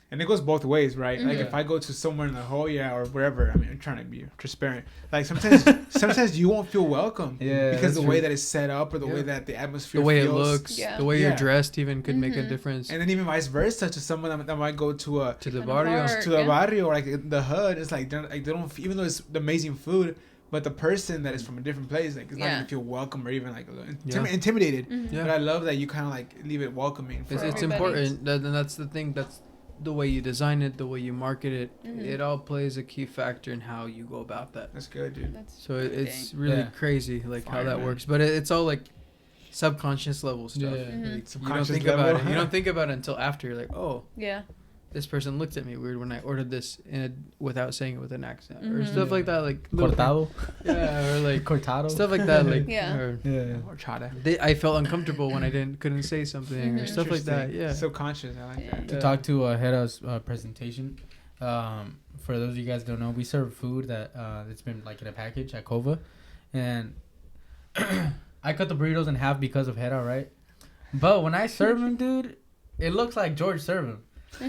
and it goes both ways, right? Like if I go to somewhere in La Jolla or wherever, I mean, I'm trying to be transparent. Like sometimes you won't feel welcome, Yeah, because that's the true. way that it's set up or the way that the atmosphere, The way it feels. looks, Yeah. the way Yeah. you're dressed, even could make a difference. And then even vice versa to someone that might go to a To the Kind of barrio. hard. to the Yeah. barrio or like in the hood, it's like they don't even though it's amazing food, but the person that is from a different place, like, is not Yeah. gonna feel welcome or even like a little Yeah. intimidated. Yeah. But I love that you kind of like leave it welcoming. For It's everybody. important, and that's the thing. That's the way you design it, the way you market it. It all plays a key factor in how you go about that. That's good, dude. That's So it's really Yeah. crazy, like how Fire, that man. works. But it's all like subconscious level stuff. Yeah. Like, you don't Subconscious think level. about it. You don't think about it until after. You're like, oh, yeah. this person looked at me weird when I ordered this without saying it with an accent or stuff like that. Like Cortado. yeah, or like Cortado. stuff like that. Like Yeah. or Yeah. Or chata. I felt uncomfortable when I couldn't say something or stuff like that. Interesting. Yeah. Subconscious. I like that. To Yeah. talk to Hera's presentation, for those of you guys who don't know, we serve food that's been like in a package at Kova, and I cut the burritos in half because of Hera, right? But when I serve them, dude, it looks like George served them.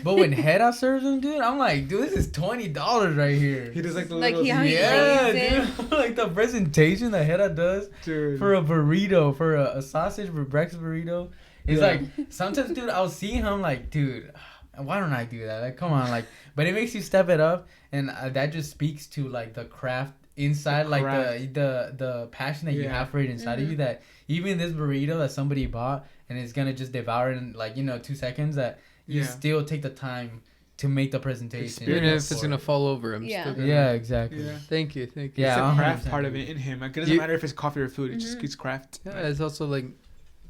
But when Hera serves them, dude, I'm like, dude, this is $20 right here. He does like the Like little... Dude. Like the presentation that Hera does for a burrito, for a sausage for breakfast burrito. It's like, sometimes, dude, I'll see him like, dude, why don't I do that? Like, come on, like, but it makes you step it up, and that just speaks to like the craft inside, like the passion that you have for it inside of you. That even this burrito that somebody bought and is gonna just devour it in like 2 seconds, that you still take the time to make the presentation. Even if it's gonna fall over, I'm still gonna... Yeah, exactly. Yeah. Thank you. Yeah, it's a craft part of it in him. Like, it doesn't matter if it's coffee or food. It just gets craft. Yeah, it's also like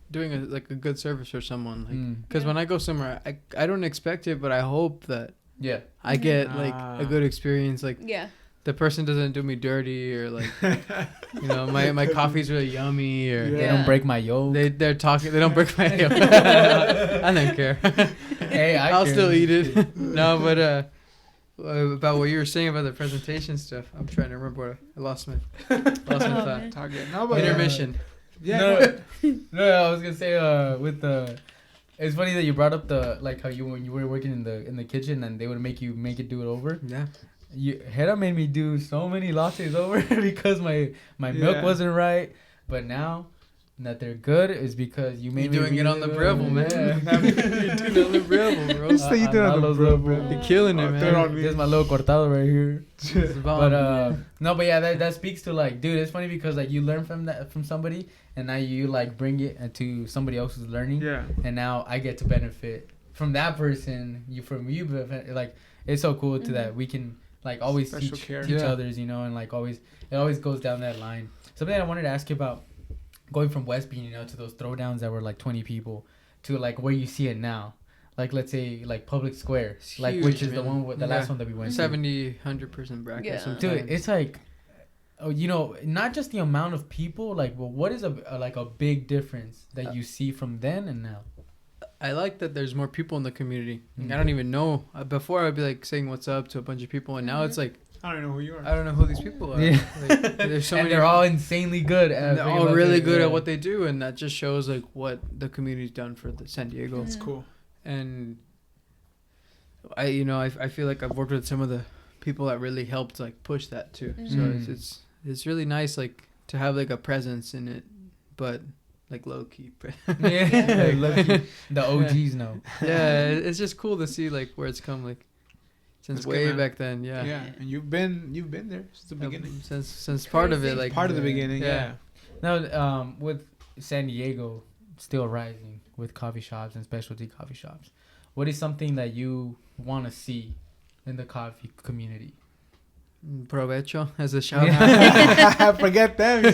doing a good service for someone, like, because when I go somewhere, I don't expect it, but I hope that I get like a good experience, like the person doesn't do me dirty, or like my coffee's really yummy, or they don't break my yolk. They don't break my yolk. I don't care. Hey, I'll still eat it. No, but about what you were saying about the presentation stuff, I'm trying to remember what I lost my thought. Target. No, but Intermission. No, I was gonna say with the. It's funny that you brought up the like how when you were working in the kitchen and they would make it do it over. Yeah. Hera made me do so many lattes over because my milk wasn't right, but now that they're good is because you made me doing it on the Breville, man. You're doing it on the Breville, bro. You doing on the Breville. You're killing it, man. There's my little cortado right here. But yeah, that speaks to like, dude, it's funny because like you learn from somebody, and now you like bring it to somebody else who's learning. Yeah. And now I get to benefit from that person. Like, it's so cool to that we can like always teach others, and like it always goes down that line. Something I wanted to ask you about, going from West Bean, to those throwdowns that were like 20 people, to like where you see it now. Like, let's say like Public Square, like huge, which is the one with the last one that we went 70-100% bracket. Yeah. Sometimes. Dude, it's like, not just the amount of people. Like, well, what is a big difference that you see from then and now? I like that there's more people in the community. Like, I don't even know. Before I'd be like saying what's up to a bunch of people, and now it's like, I don't know who you are. I don't know who these people are. Yeah. Like, there's so and many. They're all insanely good. They're all really good at what they do, and that just shows like what the community's done for San Diego. It's cool. And I feel like I've worked with some of the people that really helped like push that too. So it's really nice like to have like a presence in it, but like low key. Low key. The OGs know. Yeah, it's just cool to see like where it's come like since way back then. Yeah. Yeah, and you've been there since the beginning. Since part of it, like part of the beginning. Yeah. Now, with San Diego still rising with coffee shops and specialty coffee shops, what is something that you want to see in the coffee community? Provecho as a shout out. Forget them.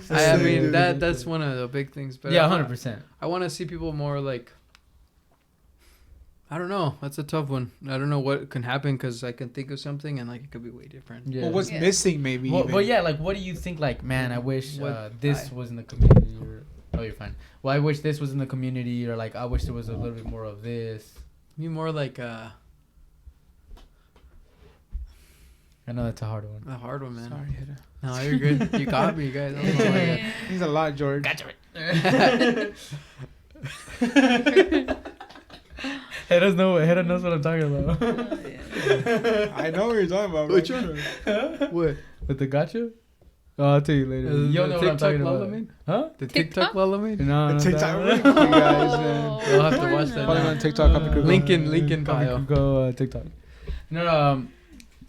I mean that's one of the big things. But 100%. I want to see people more like. I don't know. That's a tough one. I don't know what can happen because I can think of something and like it could be way different. Yeah. Well, what's missing maybe? Well, yeah. Like, what do you think? Like, man, I wish this was in the community. Oh, you're fine. Well, I wish this was in the community, or like I wish there was a little bit more of this. Be more like I know that's a hard one. A hard one, man. Sorry, Heda. No, you're good. You got me, you guys. He's a lot, George. Gotcha. Heda knows what I'm talking about. I know what you're talking about. Which one? What? With the gotcha? Oh, I'll tell you later. You know what I'm talking about? Huh? The TikTok lullaby? No, TikTok. You guys, man. We'll have to watch that. Follow me on TikTok. Lincoln bio. Go TikTok. No.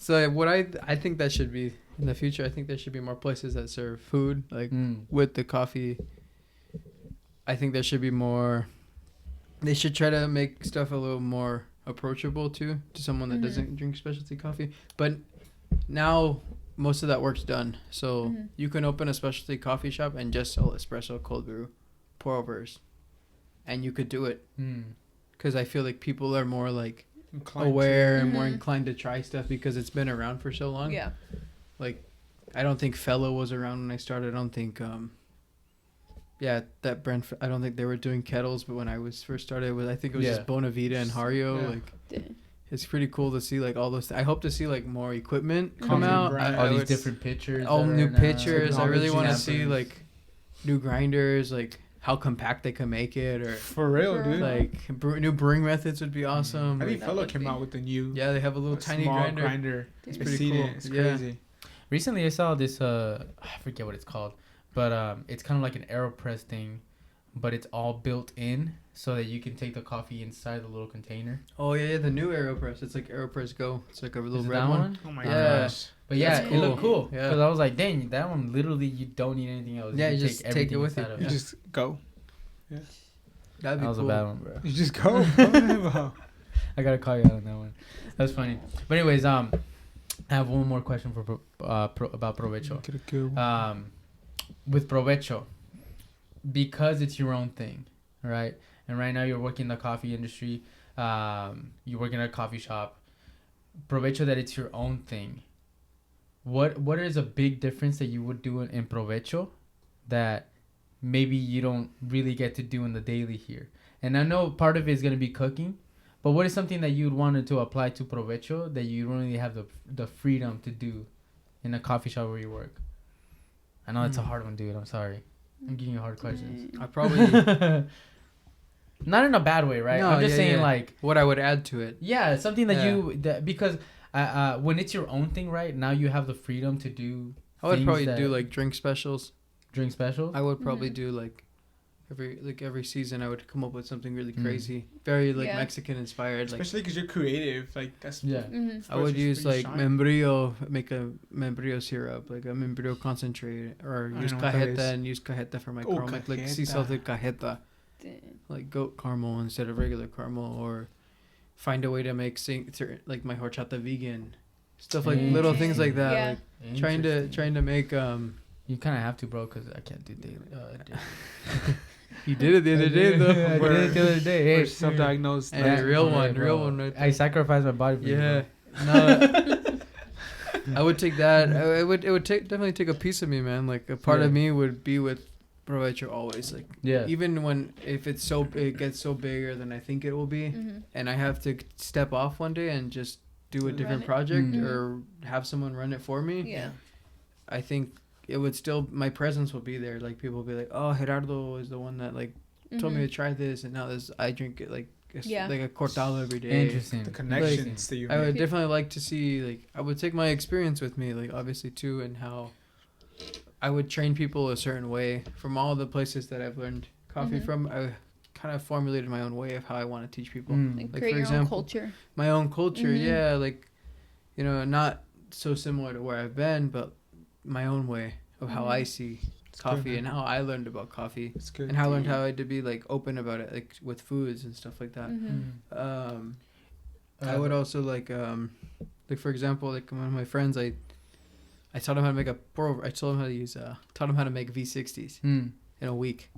So what I think that should be in the future. I think there should be more places that serve food like with the coffee. I think there should be more. They should try to make stuff a little more approachable to someone that doesn't drink specialty coffee. But now most of that work's done. So you can open a specialty coffee shop and just sell espresso, cold brew, pour overs. And you could do it. Because I feel like people are more like aware and more inclined to try stuff because it's been around for so long. Yeah. Like, I don't think Fellow was around when I started. I don't think... that brand. I don't think they were doing kettles, but when I was first started, I think it was just Bonavita and Hario. Yeah. Like, it's pretty cool to see like all those. I hope to see like more equipment come out. All these different pitchers. All new pitchers. I really want to see like new grinders, like how compact they can make it, or for real, dude. Like new brewing methods would be awesome. I think Fellow came out with the new. Yeah, they have a little tiny grinder. It's pretty cool. It's crazy. Recently, I saw this. I forget what it's called, but it's kind of like an AeroPress thing, but it's all built in so that you can take the coffee inside the little container. Oh yeah, the new AeroPress. It's like AeroPress Go. It's like a little red one. Oh my gosh. But yeah, That's it looked cool. Yeah. Because I was like, dang, that one literally you don't need anything else. Yeah, you just take it with you. You just go. Yeah. That'd be that was cool. a bad one, bro. You just go. I gotta call you out on that one. That's funny. But anyways, I have one more question for about Provecho. With Provecho, because it's your own thing, right? And right now you're working in the coffee industry. You're working at a coffee shop. Provecho, that it's your own thing. What is a big difference that you would do in Provecho that maybe you don't really get to do in the daily here? And I know part of it is going to be cooking, but what is something that you'd wanted to apply to Provecho that you don't really have the freedom to do in a coffee shop where you work? I know it's a hard one, dude. I'm sorry. I'm giving you hard questions. I probably... Not in a bad way, right? No, I'm just saying like... what I would add to it. Yeah, something that because when it's your own thing, right? Now you have the freedom to do I would probably do like drink specials. Drink specials? I would probably do like every season I would come up with something really crazy. Very like Mexican inspired. Especially because you're creative. Like that's... Yeah. I would use like membrillo, make a membrillo syrup, like a membrillo concentrate, or use cajeta and use cajeta for my caramel. Like sea salted cajeta. Like goat caramel instead of regular caramel, or find a way to make like my horchata vegan stuff, like little things like that. Like trying to make you kind of have to, bro, because I can't do daily. You did it the other day though. I did it the other day. Hey, self-diagnosed. Hey, real one right there. I sacrificed my body for you, yeah. No, I would take that. It would definitely take a piece of me, man. Like a part of me would be with Provecho always, like even if it gets so bigger than I think it will be, and I have to step off one day and just do a different project or have someone run it for me. Yeah, I think it would still, my presence will be there. Like people will be like, oh, Gerardo is the one that like told me to try this, and now I drink it like a cortado every day. Interesting. The connections that you make. I would definitely like to see, like, I would take my experience with me, like obviously too, and how I would train people a certain way from all the places that I've learned coffee from. I kind of formulated my own way of how I want to teach people. Like create your own culture. My own culture, yeah. Like, you know, not so similar to where I've been, but my own way of how I see coffee and how I learned about coffee. It's good. And how I learned how I had to be like open about it, like with foods and stuff like that. I would also like for example, like one of my friends, I taught him how to make a pour over. I told him how to use taught him how to make V60s in a week.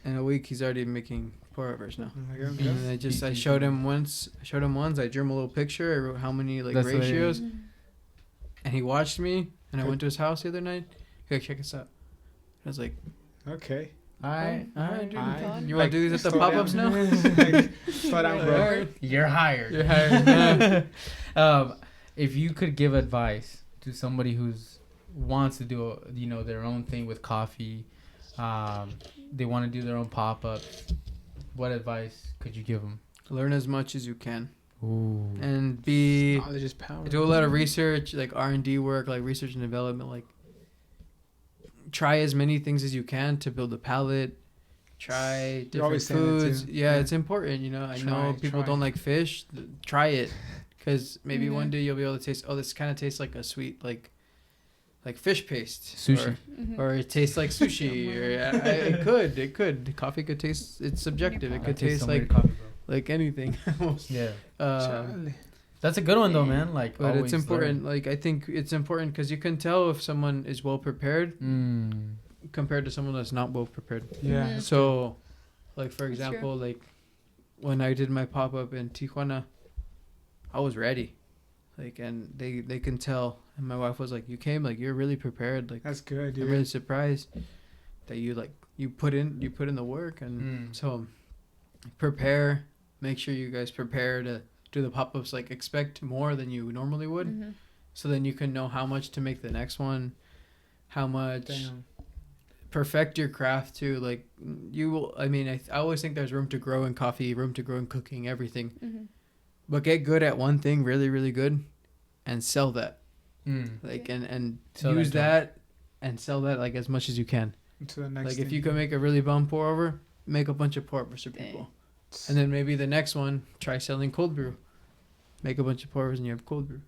In a week, he's already making pour overs now. And I showed him once. I drew him a little picture. I wrote how many like ratios, and he watched me. And I went to his house the other night. He like, check us out. I was like, okay. All right, dude. You want to do these at the pop-ups now? Slow down, bro. You're hired. If you could give advice to somebody who's wants to do their own thing with coffee, they want to do their own pop-ups, what advice could you give them? Learn as much as you can. Ooh. And knowledge is power. Do a lot of research, like R&D work, like research and development. Like try as many things as you can to build a palate. Try different foods. Yeah, it's important. I know people don't like fish. Try it, because maybe one day you'll be able to taste. Oh, this kind of tastes like a sweet like fish paste, sushi, or it tastes like sushi, or it could. Coffee could taste. It's subjective. It could taste like coffee, like anything. Yeah. That's a good one though, man. Like, but it's important. Like, I think it's important because you can tell if someone is well prepared compared to someone that's not well prepared. Yeah. So, like for example, like when I did my pop up in Tijuana, I was ready. Like, and they can tell. And my wife was like, "You came, like you're really prepared." Like, that's good, dude. I'm really surprised that you put in the work, and so prepare. Make sure you guys prepare to do the pop-ups. Like, expect more than you normally would, so then you can know how much to make the next one, how much perfect your craft too. Like you will. I mean, I always think there's room to grow in coffee, room to grow in cooking, everything. Mm-hmm. But get good at one thing, really, really good, and sell that. Like And sell use that and sell that like as much as you can. To the next Like thing. if you can make a really bomb pour over, make a bunch of pour overs for people. And then maybe the next one, try selling cold brew. Make a bunch of pour overs and you have cold brew.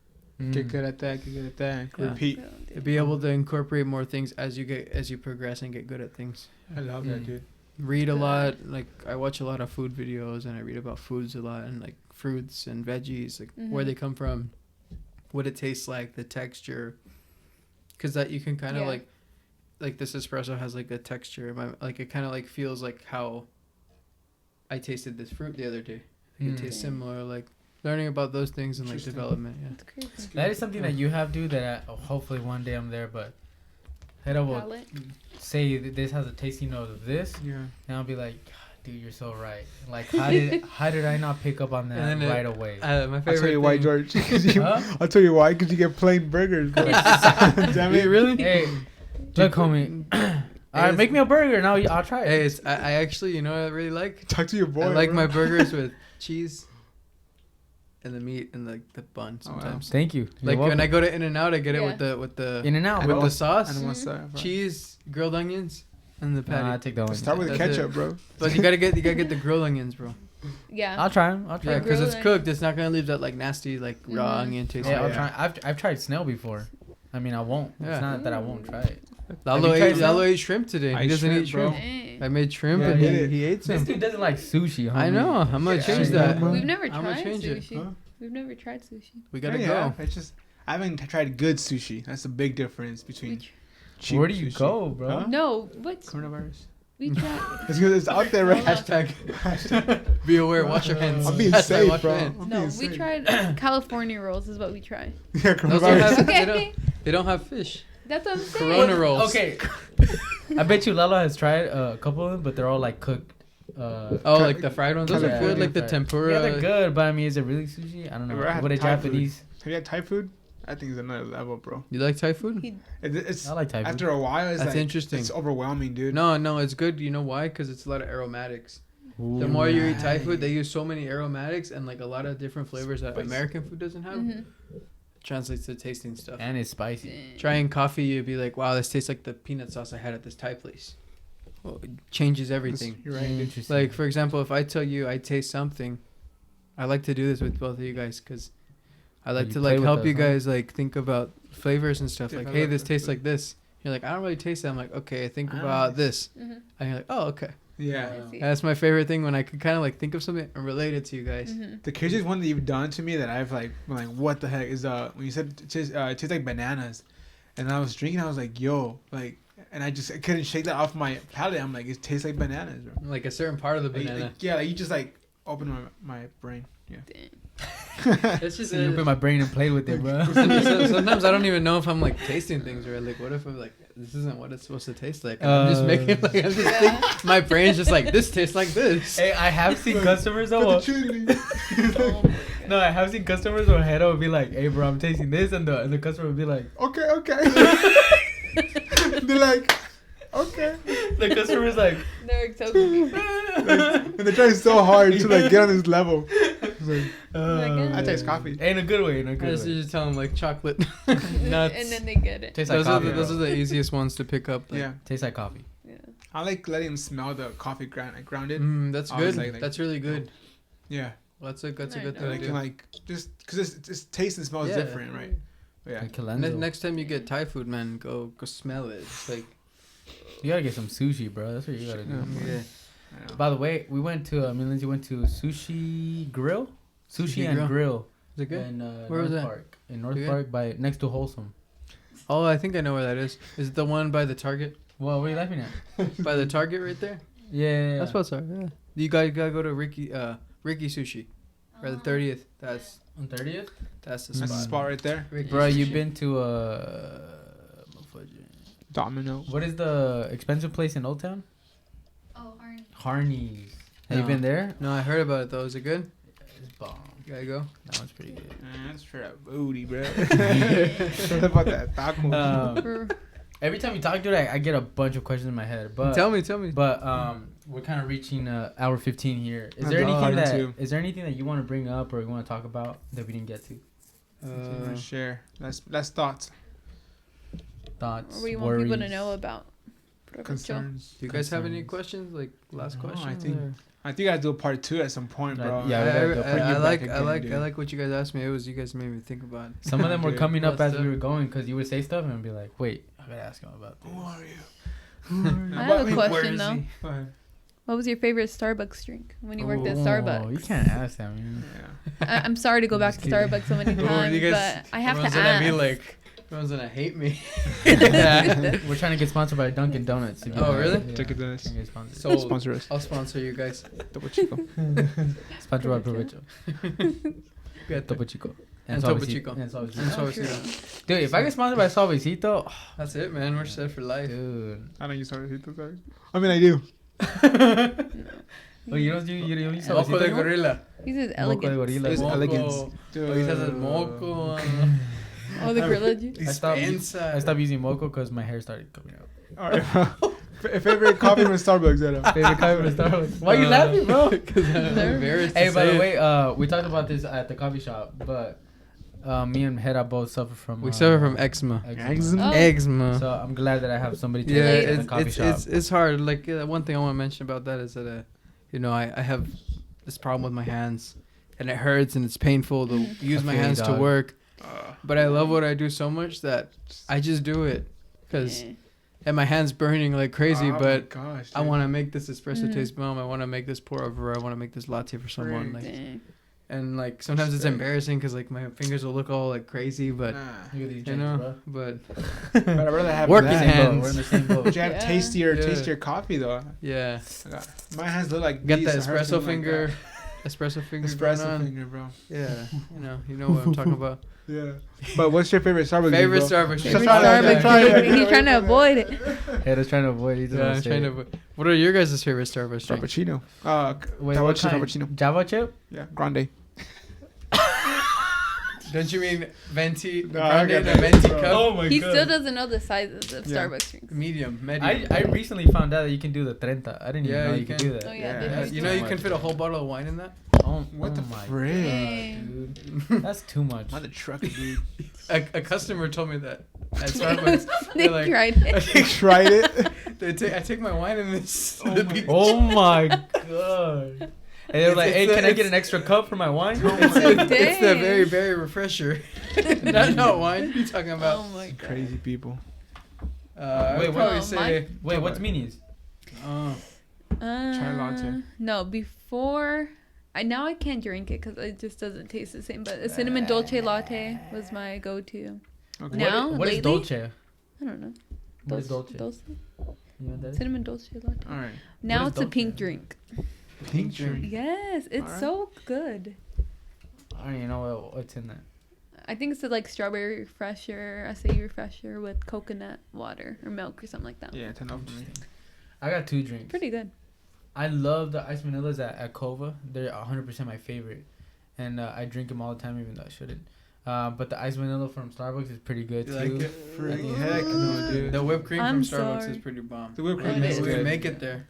Get good at that. Get good at that. Yeah. Repeat. Be able to incorporate more things as you progress and get good at things. I love that, dude. Read a lot. Like I watch a lot of food videos and I read about foods a lot and like fruits and veggies, like where they come from, what it tastes like, the texture. Because that you can kind of like this espresso has like a texture. Like it kind of like feels like how I tasted this fruit the other day. It tastes similar. Like learning about those things and like development. Yeah, That's crazy. That is something that you have, dude. That hopefully one day I'm there, but head up will say this has a tasting note of this. Yeah. And I'll be like, dude, you're so right. Like, how did I not pick up on that right away? My favorite. I'll tell you why, George. Huh? I'll tell you why. Because you get plain burgers. Bro. Damn it, really? Hey, look, homie. All right, make me a burger. Now I'll try it. Hey, I actually, you know what I really like? Talk to your boy. I like bro. my burgers with cheese and the meat and like the bun sometimes. Thank you. Like when I go to In-N-Out, I get it with the In-N-Out, with bro. the sauce, And what's that, bro? cheese, grilled onions, and the patty. I take that one. Start with the That's ketchup, it. bro. But you gotta get the grilled onions, bro. Yeah. I'll try them. Yeah, because it's Grilled cooked. It's not gonna leave that like nasty like raw onion taste. Yeah, Oh, I'll yeah. try. I've tried snail before. I mean, I won't. Yeah. It's not that I won't try it. Lalo Have you tried ate snail? shrimp today. I He doesn't shrimp, eat bro. shrimp. I made shrimp Yeah, and I did it. he ate This some. dude doesn't like sushi, homie. I know. I'm gonna Yeah, change yeah, that. bro. We've never I'm gonna tried change it. sushi. Huh? We've never tried sushi. We gotta Yeah, go. It's just I haven't tried good sushi. That's the big difference between cheap Where do you sushi. go, bro? Huh? No, what? Coronavirus. We tried. It's because it's out there, right? Hashtag. Be aware. Wash your hands. I'm being Hashtag safe, wash bro. your hands. I'm No, being we safe. tried California rolls is what we tried. Yeah, Those don't coronavirus. have, Okay. they don't have fish. That's what I'm saying. Corona rolls. Okay. I bet you Lalo has tried a couple of them, but they're all like cooked. Oh, like the fried ones. Those are California good. Like the fried. tempura. Yeah, they're good, but I mean, is it really sushi? I don't know. Bro, I had What a Thai food. Japanese. Have you had Thai food? I think it's another level, bro. You like Thai food? It's I like Thai food. after a while, it's That's like interesting. it's overwhelming, dude. No, it's good. You know why? Because it's a lot of aromatics. The more you eat Thai food, they use so many aromatics and like a lot of different flavors that Spicy. American food doesn't have. Translates to tasting stuff. And it's spicy. Trying coffee, you'd be like, wow, this tastes like the peanut sauce I had at this Thai place. Well, it changes everything. You're right, dude. Interesting. Like, for example, if I tell you I taste something, I like to do this with both of you guys because I like You to play like with help us, you huh? guys like think about flavors and stuff. Like, hey, Develop this the tastes food. like this. You're like, I don't really taste that. I'm like, okay, think Ah, about nice. this. And you're like, oh, okay. Yeah. That's my favorite thing when I can kind of like think of something and relate it to you guys. The craziest one that you've done to me that I've like been like, what the heck is when you said it tastes like bananas, and I was drinking, I was like, yo, like, and I couldn't shake that off my palate. I'm like, it tastes like bananas, bro. Like a certain part of the Like, banana. yeah, like you just like open my brain. Yeah. It's just So you opened my brain and played with it, bro. sometimes I don't even know if I'm like tasting things or like what if I'm like this isn't what it's supposed to taste like. And I'm just making like I'm just think, my brain's just like this tastes like this. Hey, I have seen customers Put though. the chili. No, I have seen customers where Hera would be like, "Hey, bro, I'm tasting this," and the customer would be like, Okay. They're like, okay. the customer's like, They're so confused. And they're trying so hard to like get on this level. It's like, I taste coffee. In a good way, in a I good just, way. you just tell them like chocolate nuts. And then they get it. Tastes like those are coffee. those are the easiest ones to pick up. Like, Yeah. Tastes like coffee. Yeah. I like letting them smell the coffee grounded. That's I always good. like- That's really good. Yeah. That's a good I thing So they to can do. like just because it's taste and smells Yeah. different, right? But yeah. Like Calenzo. Next time you get Thai food, man, go smell it. It's like You gotta get some sushi, bro. That's what you gotta do. Yeah. yeah. I know. By the way, we went to Lindsay went to Sushi Grill, Sushi Sushi and Grill. Grill Is it good? in Where was North that? Park. In North Good? Park, by next to Wholesome. Oh, I think I know where that is. Is it the one by the Target? Well, what are you laughing at? By the Target right there? Yeah, That's what's up. Yeah. You guys gotta go to Ricky Sushi, or the 30th. That's on 30th. that's the That's the spot. spot right there. Ricky Bro, Sushi. you've been to Domino. what is the expensive place in Old Town? Oh, Arnie. Harney's. Have you No. been there? No, I heard about it though. Is it good? It's bomb. You gotta go. That one's pretty good. Man, that's for that booty, bro. What about that taco? Um, Every time you talk to it, I get a bunch of questions in my head. But Tell me. But we're kind of reaching hour 15 here. Is there anything that you want to bring up or you want to talk about that we didn't get to? Share. That's thoughts. Thoughts. What do you want people to know about Provecho? Concerns. Do you guys have any questions? Like last question? I think I do a part 2 at some point, bro. I like what you guys asked me. You guys made me think about it. Some of them were coming up as we were going because you would say stuff and I'd be like, wait, I gotta ask him about this. Who are you? I have a question though. Go ahead. What was your favorite Starbucks drink when you worked at Starbucks? You can't ask that. I'm sorry to go back to Starbucks so many times, but I have to ask. Everyone's gonna hate me. We're trying to get sponsored by Dunkin' Donuts. Oh, really? Yeah. Dunkin' Donuts. So sponsor us. I'll sponsor you guys. Topo Chico. Sponsored by Provecho. Topo Chico. And Topo Chico. And Sure. Suavecito. Dude, if I get sponsored by Suavecito, that's it, man. We're set for life. Dude. I don't use Suavecito, sorry. I mean, I do. Oh, you don't use Suavecito? Moco de gorilla. He says elegant. Moco de gorilla. It's elegance. Oh, he says it's moco. Oh, the gorilla juice. I stopped using Moco because my hair started coming out. Alright. Favorite coffee from Starbucks, Adam? Favorite coffee from Starbucks. Why are you laughing, bro? Because I'm embarrassed. Hey, by the way, we talked about this at the coffee shop, but me and Hera both suffer from. We suffer from eczema. Eczema. So I'm glad that I have somebody to relate at the coffee shop. It's hard. Like one thing I want to mention about that is that I have this problem with my hands, and it hurts and it's painful to use my hands to work. But I love what I do so much that I just do it because. And my hand's burning like crazy, but gosh, I want to make this espresso taste bomb. I want to make this pour over. I want to make this latte for someone. Like, and like sometimes it's embarrassing because like my fingers will look all like crazy, but you know, but I'd rather have working that. hands. We're in the same boat. But you have tastier coffee though. Yeah, my hands look like got that espresso finger. Espresso finger, bro. Yeah, you know what I'm talking about. Yeah. But what's your favorite Starbucks? Favorite Starbucks. He's trying to avoid it. Yeah, he's trying to avoid it. Yeah, I'm trying to avoid. What are your guys' favorite Starbucks? Frappuccino. Wait, what kind? Cappuccino. Java chip? Yeah, grande. Don't you mean venti? No, grande in a venti cup? Oh my god. He still doesn't know the sizes of Starbucks drinks. Medium. I recently found out that you can do the 30. I didn't even know you could do that. Oh yeah. You know you can fit a whole bottle of wine in that? What the frick? Dude. That's too much. Mother trucker, dude. A customer told me that at Starbucks. They like, tried it. They tried it. I take my wine in this. Oh my god. And they were like, "Hey, can I get an extra cup for my wine?" It's the very, very refresher. not wine. What are you talking about? Oh my god. Crazy people. Wait, what's minis? Chai latte. No, before. Now I can't drink it because it just doesn't taste the same. But a cinnamon dolce latte was my go-to. Okay. Now, what is dolce? I don't know. What is dolce? Cinnamon dolce latte. All right. Now it's a pink drink. Pink drink. Yes, it's so good. I don't even know what's in that. I think it's like strawberry refresher, acai refresher with coconut water or milk or something like that. Yeah, 10 off for me. I got 2 drinks. Pretty good. I love the ice vanillas at Kova. They're 100% my favorite. And I drink them all the time, even though I shouldn't. But the ice vanilla from Starbucks is pretty good, too. Like it? Freaking heck no, dude. The whipped cream I'm from Starbucks sorry. is pretty bomb. The whipped cream is We good. make it there.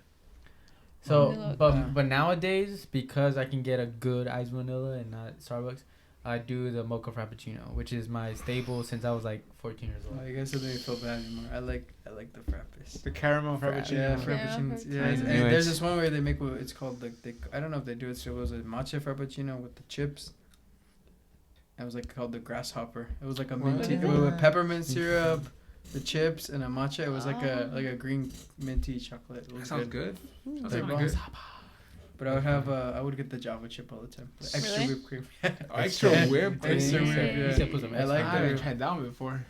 So, but nowadays, because I can get a good ice vanilla and not Starbucks, I do the mocha frappuccino, which is my staple since I was like 14 years old. Oh, you guys don't make me feel bad anymore. I like the frappes. The caramel frappuccino. Yeah, frappuccinos. Yeah, and there's this one where they make it's called I don't know if they do it still. It was a matcha frappuccino with the chips. It was like called the grasshopper. It was like a minty with peppermint syrup, the chips, and a matcha. It was like a green minty chocolate. That sounds good. Sounds really good. But I would get the Java chip all the time. The extra whipped cream. Extra whipped cream. Extra whipped, yeah. I like I that. haven't tried that one before.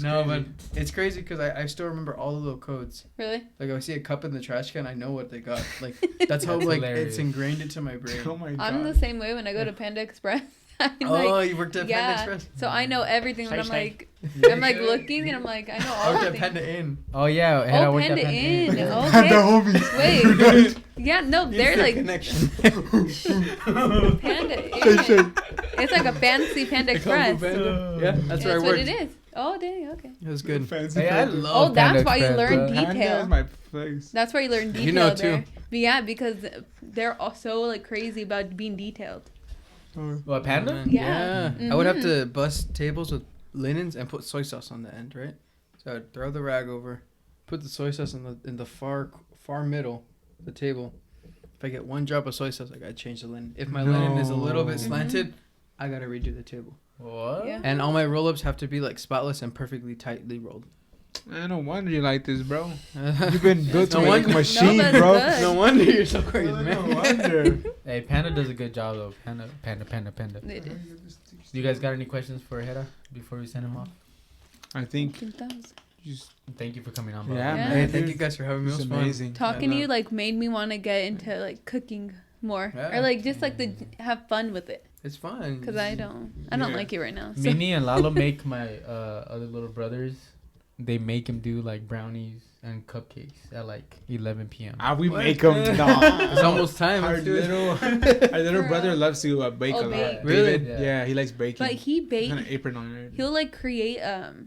No, but it's crazy because I still remember all the little codes. Really? Like I see a cup in the trash can, I know what they got. Like that's how like hilarious. it's ingrained into my brain. Oh my god. I'm the same way when I go to Panda Express. You worked at Panda Express? So I know everything. When I'm like looking and I'm like, I know all I worked the at things. Panda Inn. Oh yeah, Oh, I worked at Panda Inn. The Okay. homies. Wait. Yeah, no, they're like Connection. Panda Inn. It's like a fancy Panda Express. Yeah, that's where I That's what worked. it is. Oh, dang. Okay. It was good. Fancy Hey, I Panda. love Oh, that's Panda why you Express, learn bro. detail. Panda is my place. That's why you learn detail You know, there. too. But yeah, because they're also like crazy about being detailed. What, Panda? Man, Yeah. I would have Mhm. to bust tables with linens and put soy sauce on the end, right? So I'd throw the rag over, put the soy sauce in the far middle of the table. If I get one drop of soy sauce, I gotta change the linen. If my linen is a little bit Mhm. slanted, I gotta redo the table. What? Yeah. And all my roll-ups have to be like spotless and perfectly tightly rolled. No wonder you like this, bro. You've been built to No make wonder- a machine, No, that's bro. good. No wonder you're so crazy, No man. wonder. Hey, Panda does a good job though. Panda. It is. Do you guys got any questions for Hera before we send him off? I think Talking just Thank you for coming on, bro. Yeah, Yeah. man. Hey, thank dude. you guys for having me. It It's was fun. amazing. to you like made me want to get into like cooking more Yeah. or like just like to have fun with it It's fun. because I don't Yeah. like it right now. So. Mini and Lalo make my other little brothers. They make him do like brownies and cupcakes at like 11 p.m. we What? make them. It's almost time. Our Let's do it. little For brother real. loves to bake Oh, a lot. bake. Really? David, yeah, he likes baking. But he He's baked. got an apron on it. He'll like create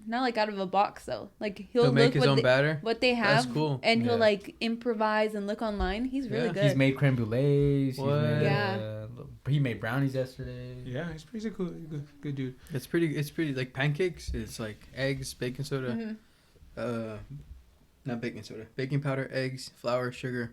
not like out of a box though. Like he'll He'll make look his own batter. what they have, That's cool. and he'll Yeah. like improvise and look online. He's really Yeah. good. He's made creme brulees. What? Yeah. He made brownies yesterday. Yeah, he's pretty cool. Good dude. It's pretty like pancakes. It's like eggs, baking soda, Mhm. not baking soda, baking powder, eggs, flour, sugar.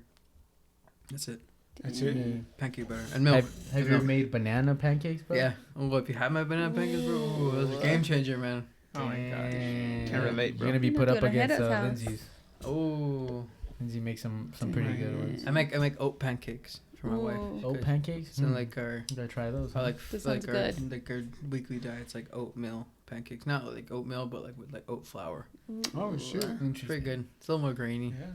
That's it. That's it. Yeah. Pancake batter and milk. Have you ever made banana pancakes, bro? Yeah. Oh, well, if you have my banana pancakes, bro, ooh, that was a game changer, man. Oh my gosh. Damn. Can't relate, bro. You're gonna be You put know, up go to against Heda's house. Lindsay's. Oh, Lindsay makes some pretty good ones. I make oat pancakes for my wife. Ooh. Oat pancakes? It's in like our You gotta try those. I like This like sounds our good. like our weekly diet's like oatmeal pancakes, not like oatmeal, but like with like oat flour. Oh shoot. It's pretty good. It's a little more grainy. Yeah.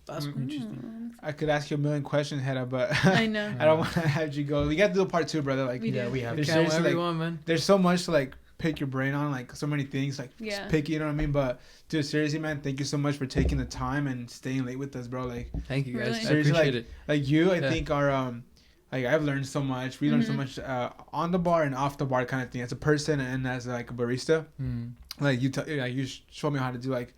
That's Mm. interesting. I could ask you a million questions, Hedda, but I know. I don't want to have you go. We got to do a part 2, brother. Like, We Yeah, do. we have. There's Count seriously, whatever like, you want, man. there's so much to like pick your brain on, like so many things, like Yeah. just picky, you know what I mean? But dude, seriously, man, thank you so much for taking the time and staying late with us, bro. Like Thank you guys. Really? I Seriously, appreciate it. like you, I Yeah. think are like I've learned so much. We learned so Mhm. much on the bar and off the bar kind of thing as a person and as like a barista. Mm. Like you showed me how to do like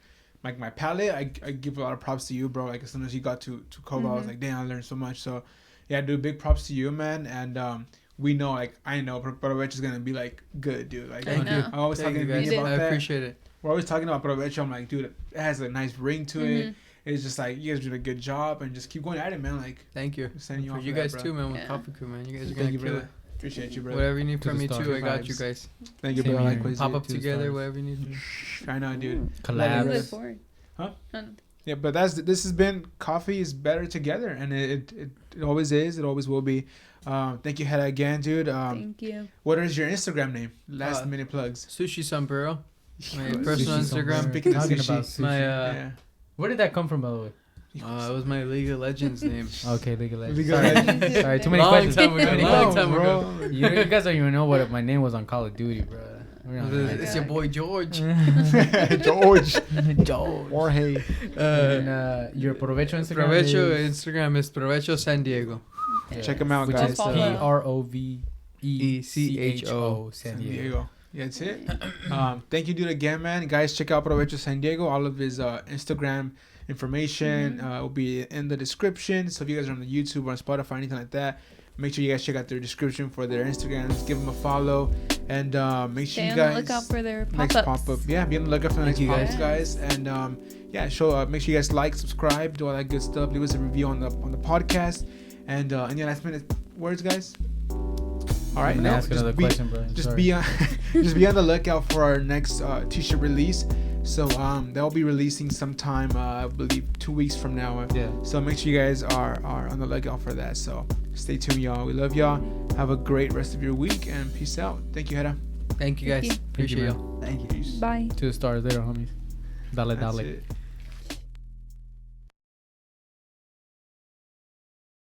my palate. I give a lot of props to you, bro. Like as soon as you got to Kobe, I was Mhm. like, damn, I learned so much. So yeah, dude, big props to you, man. And we know, like I know Provecho is gonna be like good, dude. Like Thank you. I'm always Thank talking you to guys. me did. about I that. appreciate it. We're always talking about Provecho. I'm like, dude, it has a nice ring to it. Mhm. It's just like you guys did a good job and just keep going at it, man. Like Thank you. sending you For off you for that, guys bro. too, man. With Yeah. Coffee Crew, man. You guys are Thank gonna you, kill brother. it. Appreciate you, brother. Whatever you need To from the me stars. too, I got Vibes. you guys. Thank you, Same brother. here. Likewise. Pop dude. up to the together, stars. whatever you need. I know, dude. I'm Collabs. looking forward. Huh? Oh, Yeah, but this has been Coffee is Better Together, and it always is. It always will be. Thank you, Hedda, again, dude. Thank you. What is your Instagram name? Last minute plugs. Sushi Sombrero. My Sushi personal somewhere. Instagram. Speaking of Talking sushi. about sushi. My Yeah. Where did that come from, by the way? it was my League of Legends name. Okay, League of Legends. League of Sorry. Legends. Sorry, too many Long questions. time ago, Too many long questions. time ago. You guys don't even know what my name was on Call of Duty, bro. We're not gonna It's your boy George. George. George. Jorge. And your Provecho Instagram Provecho is, Instagram is Provecho San Diego. yeah, Check 'em out, which guys. is Follow. PROVECHO San San Diego. Diego. Yeah, that's it. Thank you, dude, again, man. Guys, check out Provecho San Diego. All of his Instagram information will be in the description. So if you guys are on the YouTube or on Spotify or anything like that, make sure you guys check out their description for their Instagrams. Give them a follow. And make sure Stay you on guys... the lookout for their next pop-ups. pop-up. Yeah, be on the lookout for the Thank next you, guys. pop-ups, guys. And yeah, make sure you guys like, subscribe, do all that good stuff. Leave us a review on the podcast. And any last minute words, guys? All right, I'm gonna ask another question, bro. I'm just sorry. be on just be on the lookout for our next t-shirt release. So they'll be releasing sometime I believe 2 weeks from now. Yeah. So make sure you guys are on the lookout for that. So stay tuned, y'all. We love y'all. Have a great rest of your week and peace out. Thank you, Hedda. Thank you guys. Thank you. Appreciate Thank you, y'all. Thank you. Peace. Bye. To the stars later, homies. Dale, That's dale. it.